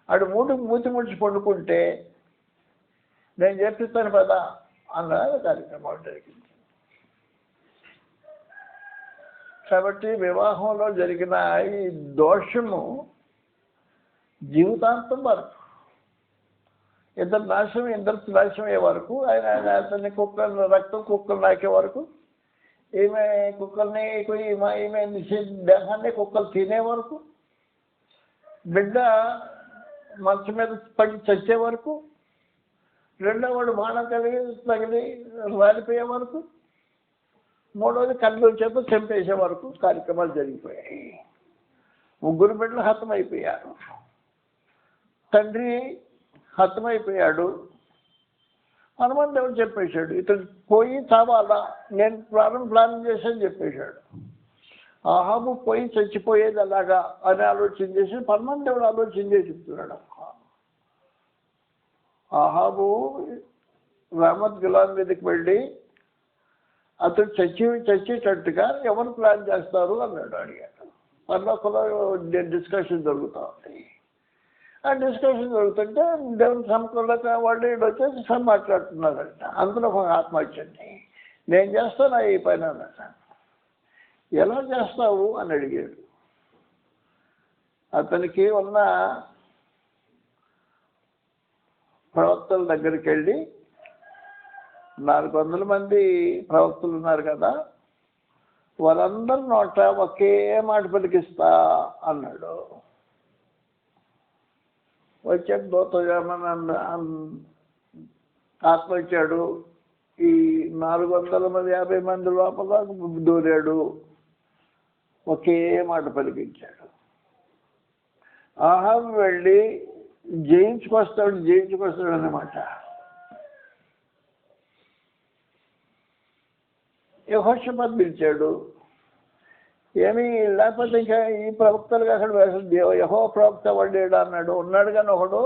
ఆడు మూతి ముడిచి పండుకుంటే నేను చెప్పిస్తాను పద అన్న కార్యక్రమం జరిగింది. కాబట్టి వివాహంలో జరిగిన ఈ దోషము జీవితాంతం వరకు ఇద్దరు నాశనం అయ్యే వరకు అతన్ని రక్తం కుక్కలు నాకే వరకు, ఈమె కుక్కల్ని ఈమె దేహాన్ని కుక్కలు తినే వరకు, బిడ్డ మంచం మీద పడి చచ్చే వరకు, రెండో వాడు బాణం తగిలి వాలిపోయే వరకు, మూడోది కళ్ళు చేత చంపేసే వరకు కార్యక్రమాలు జరిగిపోయాయి. 3 బిడ్డలు హతమైపోయారు. తండ్రి హతమైపోయాడు. హనుమాన్ దేవుడు చెప్పేశాడు, ఇతను పోయి చావాలా, నేను ప్లాన్ చేశాను చెప్పేశాడు. ఆహాబు పోయి చచ్చిపోయేది అలాగా అని ఆలోచన చేసి హనుమాన్ దేవుడు ఆలోచన చేసి చెప్తున్నాడు. ఆహాబు రామత్ గిలాన్ మీదకి వెళ్ళి అతను చచ్చేటట్టుగా ఎవరు ప్లాన్ చేస్తారు అన్నాడు. అడిగాడు. పర్లోకంలో డిస్కషన్ జరుగుతూ ఉంది. ఆ డిస్కషన్ జరుగుతుంటే దేవుని సమకంలో వాళ్ళు వచ్చేసి మాట్లాడుతున్నారంట. అందులో ఒక ఆత్మ వచ్చింది, నేను చేస్తాను ఈ పని అన్నాడు. ఎలా చేస్తావు అని అడిగాడు. అతనికి ఉన్న ప్రవక్తల దగ్గరికి వెళ్ళి 400 మంది ప్రవక్తలు ఉన్నారు కదా, వాళ్ళందరూ నోట ఒకే మాట పలికిస్తా అన్నాడు. వచ్చాడు దూతగామని ఆత్మ వచ్చాడు. ఈ 450 మంది లోపల దూరాడు, ఒకే మాట పలికించాడు. ఆహాబు వెళ్ళి జయించుకొస్తాడు అన్నమాట. యెహోషాపాతు పిలిచాడు. ఏమీ లేకపోతే ఇంకా ఈ ప్రవక్తలుగా అక్కడ యెహోవా ప్రవక్త వాడేడు అన్నాడు. ఉన్నాడు కానీ ఒకడు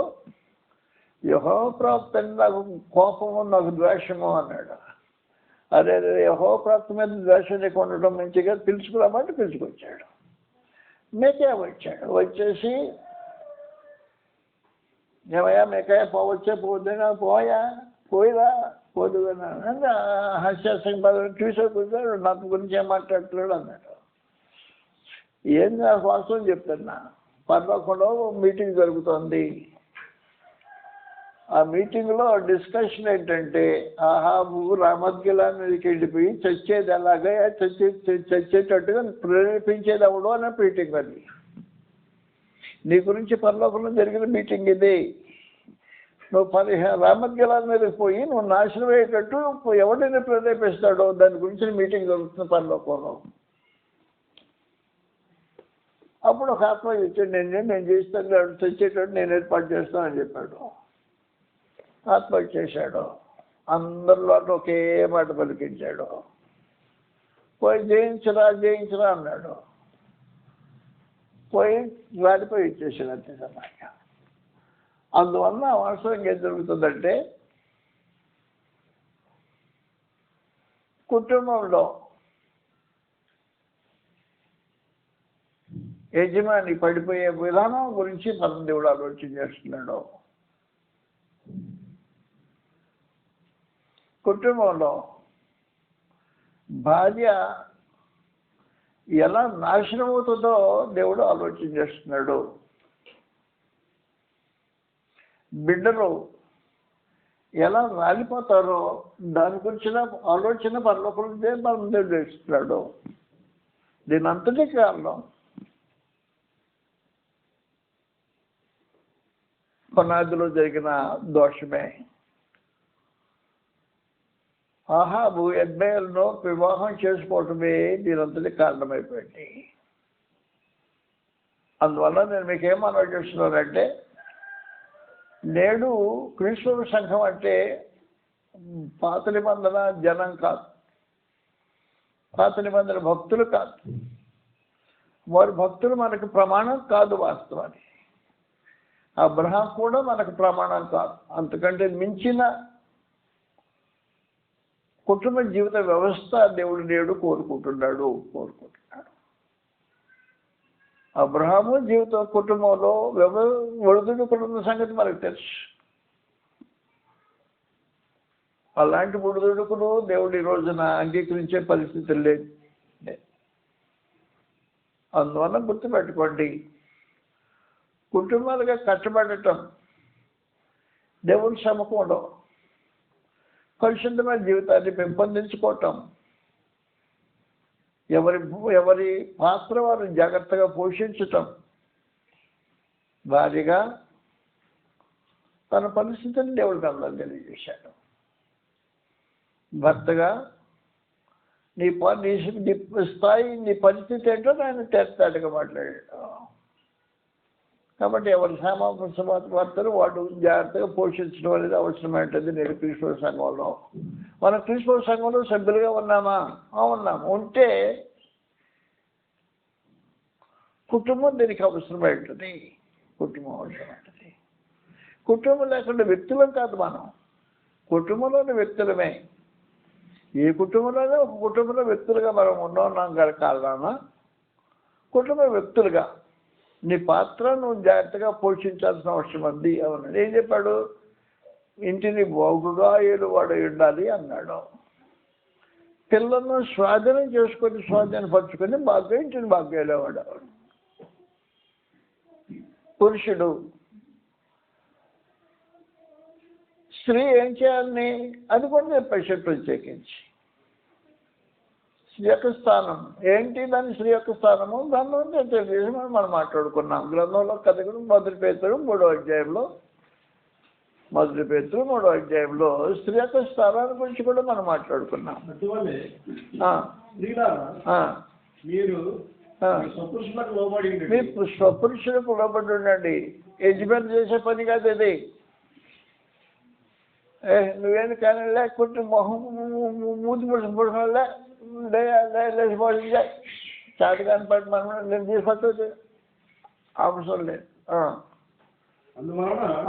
యెహోవా ప్రవక్త నాకు కోపము నాకు ద్వేషము అన్నాడు. అదే యెహోవా ప్రవక్త మీద ద్వేషం లేక ఉండటం మంచిగా పిలుచుకురామంటే పిలుచుకొచ్చాడు. మీకే వచ్చాడు. వచ్చేసి ఏమయ్యా మేకయ్య పోవచ్చే పోవద్దా పోయా పోయిరా పోదు హాస్యాసం ట్యూషన్ కూర్చొని నాకు గురించి ఏం మాట్లాడుతున్నాడు అన్నాడు. ఏం వాస్తవం చెప్తున్నా, పర్వకుండా మీటింగ్ జరుగుతోంది. ఆ మీటింగ్లో డిస్కషన్ ఏంటంటే ఆహాబు రామద్గిలా మీదకి వెళ్ళిపోయి చచ్చేది ఎలాగా చచ్చేటట్టుగా ప్రేరేపించేది ఎవడో అనే మీటింగ్ అది. నీ గురించి పరలోకంలో జరిగిన మీటింగ్ ఇది. నువ్వు రామద్గిలా మీదకి పోయి నువ్వు నాశనం అయ్యేటట్టు ఎవరిని ప్రేరేపిస్తాడో దాని గురించి మీటింగ్ జరుగుతుంది పరలోకంలో. అప్పుడు ఒక ఆత్మ ఇచ్చాడు, నేను చేస్తాను చచ్చేటట్టు నేను ఏర్పాటు చేస్తానని చెప్పాడు. ఆత్మహత్య చేశాడు. అందరిలో ఒకే మాట పలికించాడు. పోయి జయించరా అన్నాడు. పోయి రాలిపోయి ఇచ్చేసాడు అంతే సమాజం. అందువల్ల వాస్తవంగా ఏం జరుగుతుందంటే కుటుంబంలో యజమాని పడిపోయే విధానం గురించి పరమదేవుడు ఆలోచన చేస్తున్నాడు. కుటుంబంలో భార్య ఎలా నాశనం అవుతుందో దేవుడు ఆలోచన చేస్తున్నాడు. బిడ్డలు ఎలా రాలిపోతారో దాని గురించిన ఆలోచన పరలోకంలో మనం నిర్దేశిస్తున్నాడు. దీని అంతటి కారణం పునాదిలో జరిగిన దోషమే. ఆహాబు యెజ్బెయేలును వివాహం చేసుకోవటమే దీనంతటి కారణమైపోయింది. అందువల్ల నేను మీకు ఏం మనవి చేస్తున్నానంటే, నేడు క్రీస్తు సంఘం అంటే పాత నిబంధన జనం కాదు, పాత నిబంధన భక్తులు కాదు. వారి భక్తులు మనకు ప్రమాణం కాదు. వాస్తవానికి అబ్రహాం కూడా మనకు ప్రమాణం కాదు. అంతకంటే మించిన కుటుంబ జీవిత వ్యవస్థ దేవుడు నేడు కోరుకుంటున్నాడు. అబ్రహాము జీవిత కుటుంబంలో ఒడిదుడుకులున్న సంగతి మనకు తెలుసు. అలాంటి ఒడిదుడుకులు దేవుడు ఈ రోజున అంగీకరించే పరిస్థితులు లేదు. అందువల్ల గుర్తుపెట్టుకోండి, కుటుంబాలుగా కట్టబడటం దేవుని సమకూడదు. పరిశుద్ధమైన జీవితాన్ని పెంపొందించుకోవటం, ఎవరి పాత్ర వారిని జాగ్రత్తగా పోషించటం, భారీగా తన పరిస్థితిని దేవుడికి అందరూ తెలియజేశాడు. భర్తగా నీ స్థాయి, నీ పరిస్థితి ఏంటో ఆయన తేస్తాడుగా మాట్లాడాడు. కాబట్టి ఎవరి భర్తలు వాడు జాగ్రత్తగా పోషించడం అనేది అవసరమైనది. నేడు క్రీస్తు సంఘంలో మన క్రీస్తు సంఘంలో సభ్యులుగా ఉన్నామా? ఉన్నాము. ఉంటే కుటుంబం దీనికి అవసరమైంటుంది. కుటుంబం అవసరమైనది. కుటుంబం లేకుండా వ్యక్తులం కాదు మనం, కుటుంబంలోని వ్యక్తులమే. ఏ కుటుంబంలోనే ఒక కుటుంబంలో వ్యక్తులుగా మనం ఉన్నాం కారణాన కుటుంబ వ్యక్తులుగా నీ పాత్ర నువ్వు జాగ్రత్తగా పోషించాల్సిన అవసరం ఉంది అన్నాడు. ఏం చెప్పాడు? ఇంటిని బాగుగా ఏలువాడు ఉండాలి అన్నాడు. పిల్లలను స్వాధీనపరుచుకొని బాగా ఇంటిని బాగా ఏలేవాడు పురుషుడు. స్త్రీ ఏం చేయాలని అది కూడా చెప్పేసి ప్రత్యేకించి స్త్రీ యొక్క స్థానం ఏంటి, దాని స్త్రీ యొక్క స్థానము గ్రంథంలో తెలియజేసి మనం మాట్లాడుకున్నాం. గ్రంథంలో కథకుడు మొదటి పేతురు 3వ అధ్యాయంలో స్త్రీ యొక్క స్థానాన్ని గురించి కూడా మనం మాట్లాడుకున్నాం. మీ స్వపురుషులకు లోబడి ఉండండి. యజమాని చేసే పని కాదు ఇది. నువ్వేం కానీ లేకుంటే మొహం మూతి పుడుచుకోవడం లేచిపోతుంది చాటు కాని పట్టి మనం నేను తీసుకొచ్చు అవసరం లేదు.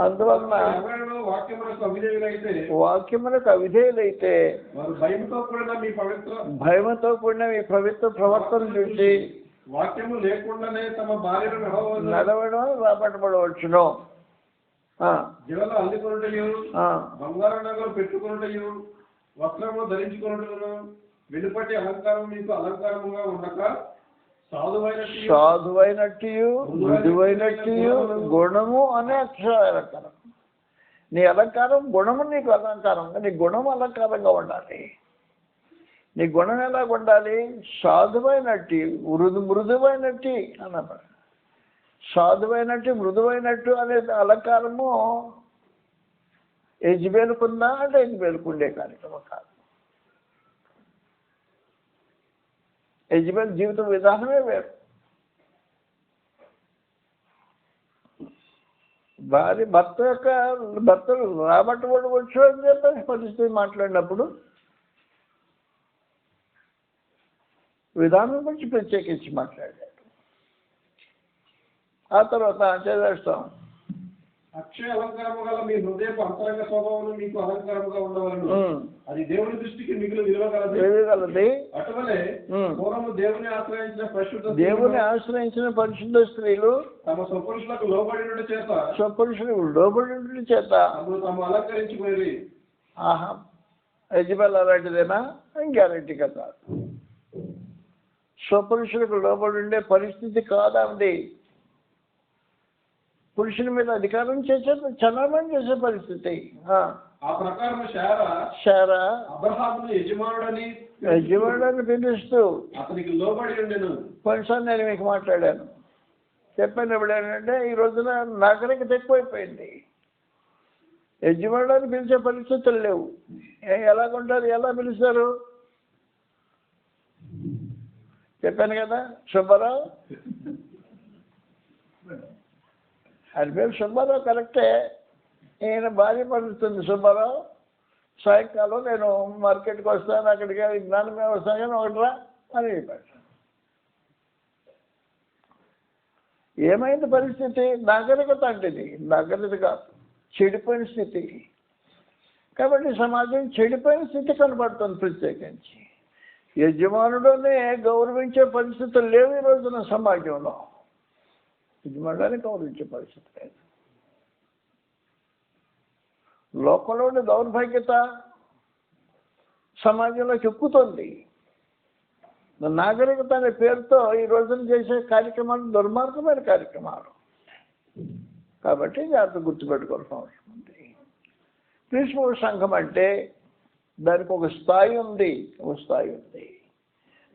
అందువలన వాక్యములకు అవిధేయులైతే భయముతో కూడిన మీ పవిత్ర ప్రవర్తన చూసి వాక్యము లేకుండానే తమ భార్యను నడవడం రాబట్టబడవచ్చును. జడలు అల్లుకొనుటయు, బంగారు నగలు పెట్టుకొనుటయు, వస్త్రము ధరించుకొనుటను, వెలుపటి అలంకారం మీకు అలంకారముగా ఉండక సాధువైనట్టు మృదువైనట్టు గుణము అనే అలంకారం. నీ అలంకారం గుణము నీకు అలంకారంగా, నీ గుణం అలంకారంగా ఉండాలి. నీ గుణం ఎలా ఉండాలి? సాధువైనట్టు మృదువైనట్టు అన్నమాట. సాధువైనట్టు మృదువైనట్టు అనే అలంకారము యెజబెలుకుందా అంటే యెజబెలుకుండే కార్యక్రమం కాదు. యెజబెల్ జీవిత విధానమే వేరు. భర్తలు రాబట్టబడి వచ్చు అని చెప్పేసి పరిస్థితి మాట్లాడినప్పుడు విధానం గురించి ప్రత్యేకించి మాట్లాడాడు. ఆ తర్వాత చేస్తాం. అక్షయ అలంకారము గల మీ హృదయపు అంతరంగ స్వభావం మీకు అలంకారముగా ఉండవలను. అది దేవుని దృష్టికి మిగులు విలువగలది. అటువలే పూర్వము దేవుని ఆశ్రయించిన పరిశుద్ధ స్త్రీలు తమ స్వపురుషులకు లోబడినట్టు చేత తాము అలంకరించుకునేది. ఆహా, యెజబెల్ అలాంటిదేనా? గ్యారెంటీగా కాదు. స్వపురుషులకు లోబడి ఉండే పరిస్థితి కాదండి. పురుషుని మీద అధికారం చేసే చలామణి చేసే పరిస్థితి. ఆ ప్రకారం శారా అబ్రహామును యజమానుడని పిలుస్తూ అతనికి లోబడి ఉండెను. కొన్నిసార్లు నేను మీకు మాట్లాడాను, చెప్పాను. ఇప్పుడు ఏంటంటే ఈ రోజున నాగరికత ఎక్కువైపోయింది. యజమానుడని పిలిచే పరిస్థితులు లేవు. ఎలాగుంటారు? ఎలా పిలుస్తారు? చెప్పాను కదా, సుబ్బారావు. అది పేరు సుబ్బారావు కరెక్టే. ఈయన భార్య పడుతుంది సుబ్బారావు. సాయంకాలం నేను మార్కెట్కి వస్తాను, అక్కడికి జ్ఞానమే వస్తాను కానీ ఒకటిరా అని చెప్పాడు. ఏమైంది పరిస్థితి? నాగరికత అంటే ఇది నాగరికత కాదు, చెడిపోయిన స్థితి. కాబట్టి సమాజం చెడిపోయిన స్థితి కనబడుతుంది. ప్రత్యేకించి యజమానుడనే గౌరవించే పరిస్థితులు లేవు ఈ రోజున సమాజంలో. యజమానుడని గౌరవించే పరిస్థితి లేదు. లోకంలోని దౌర్భాగ్యత సమాజంలోకి ఎక్కుతుంది. నాగరికత అనే పేరుతో ఈ రోజున చేసే కార్యక్రమాలు దుర్మార్గమైన కార్యక్రమాలు. కాబట్టి జాగ్రత్త గుర్తుపెట్టుకోవాల్సిన అవసరం ఉంది. క్రీస్తు సంఘం అంటే దానికి ఒక స్థాయి ఉంది.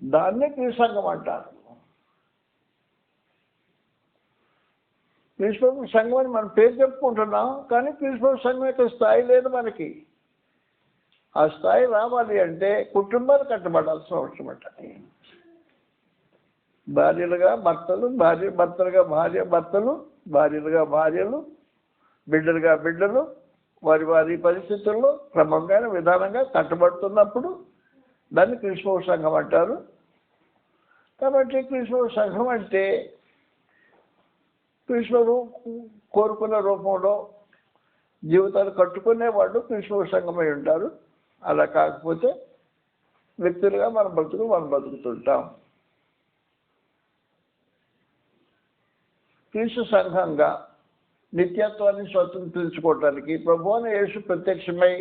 దాన్నే క్రీస్తు సంఘం అంటారు. క్రీస్తు సంఘం అని మనం పేరు చెప్పుకుంటున్నాం, కానీ క్రీస్తు సంఘం యొక్క స్థాయి లేదు మనకి. ఆ స్థాయి రావాలి అంటే కుటుంబాలు కట్టబడాల్సిన అవసరం ఉంటుంది. భార్యలుగా భర్తలు, భర్తలుగా భర్తలు, భార్యలుగా భార్యలు, బిడ్డలుగా బిడ్డలు వారి వారి పరిస్థితుల్లో క్రమంగా విధానంగా కట్టబడుతున్నప్పుడు దాన్ని క్రీస్తు సంఘం అంటారు. కాబట్టి క్రీస్తు సంఘం అంటే క్రీస్తువు కోరుకున్న రూపంలో జీవితాలు కట్టుకునే వాళ్ళు క్రీస్తు సంఘమై ఉంటారు. అలా కాకపోతే వ్యక్తులుగా మనం బతుకుతుంటాం. క్రీస్తు సంఘంగా నిత్యత్వాన్ని స్వతంత్రించుకోవటానికి ప్రభువైన యేసు ప్రత్యక్షమై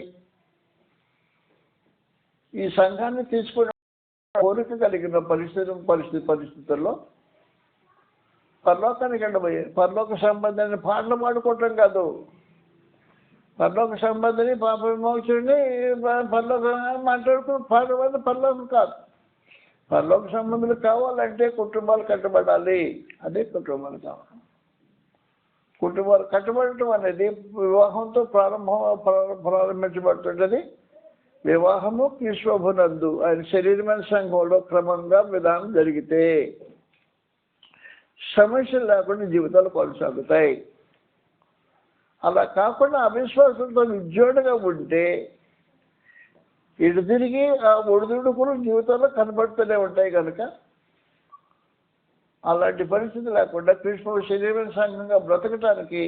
ఈ సంఘాన్ని తీసుకునే కోరిక కలిగిన పరిస్థితుల్లో పరలోకానికి వెళ్ళబోయే పరలోక సంబంధాన్ని పాటలు పాడుకోవటం కాదు, పరలోక సంబంధిని పాప విమోచనని పరలోకం మాట్లాడుకుని పాడవాలి. పరలోకం కాదు. పరలోక సంబంధులు కావాలంటే కుటుంబాలు కట్టబడాలి. అదే కుటుంబాలు కావాలి. కుటుంబాలు కట్టబడటం అనేది వివాహంతో ప్రారంభించబడుతుంటది. వివాహము క్రీస్తునందు ఆయన శరీరమైన సంఘంలో క్రమంగా విధానం జరిగితే సమస్యలు లేకుండా జీవితాలు కొనసాగుతాయి. అలా కాకుండా అవిశ్వాసంతో విజ్జోడుగా ఉంటే ఇటు తిరిగి ఆ ఒడిదుడుకులు జీవితంలో కనబడుతూనే ఉంటాయి. కనుక అలాంటి పరిస్థితి లేకుండా క్రీస్తు శరీరమైన సంఘంగా బ్రతకటానికి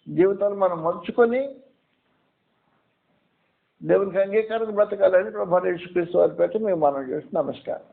జీవితాలు మనం మలుచుకొని దేవునికి అంగీకారం బ్రతకాలని ప్రభువైన యేసుక్రీస్తు వారి పేట మేము మనం చేస్తున్నాం. నమస్కారం.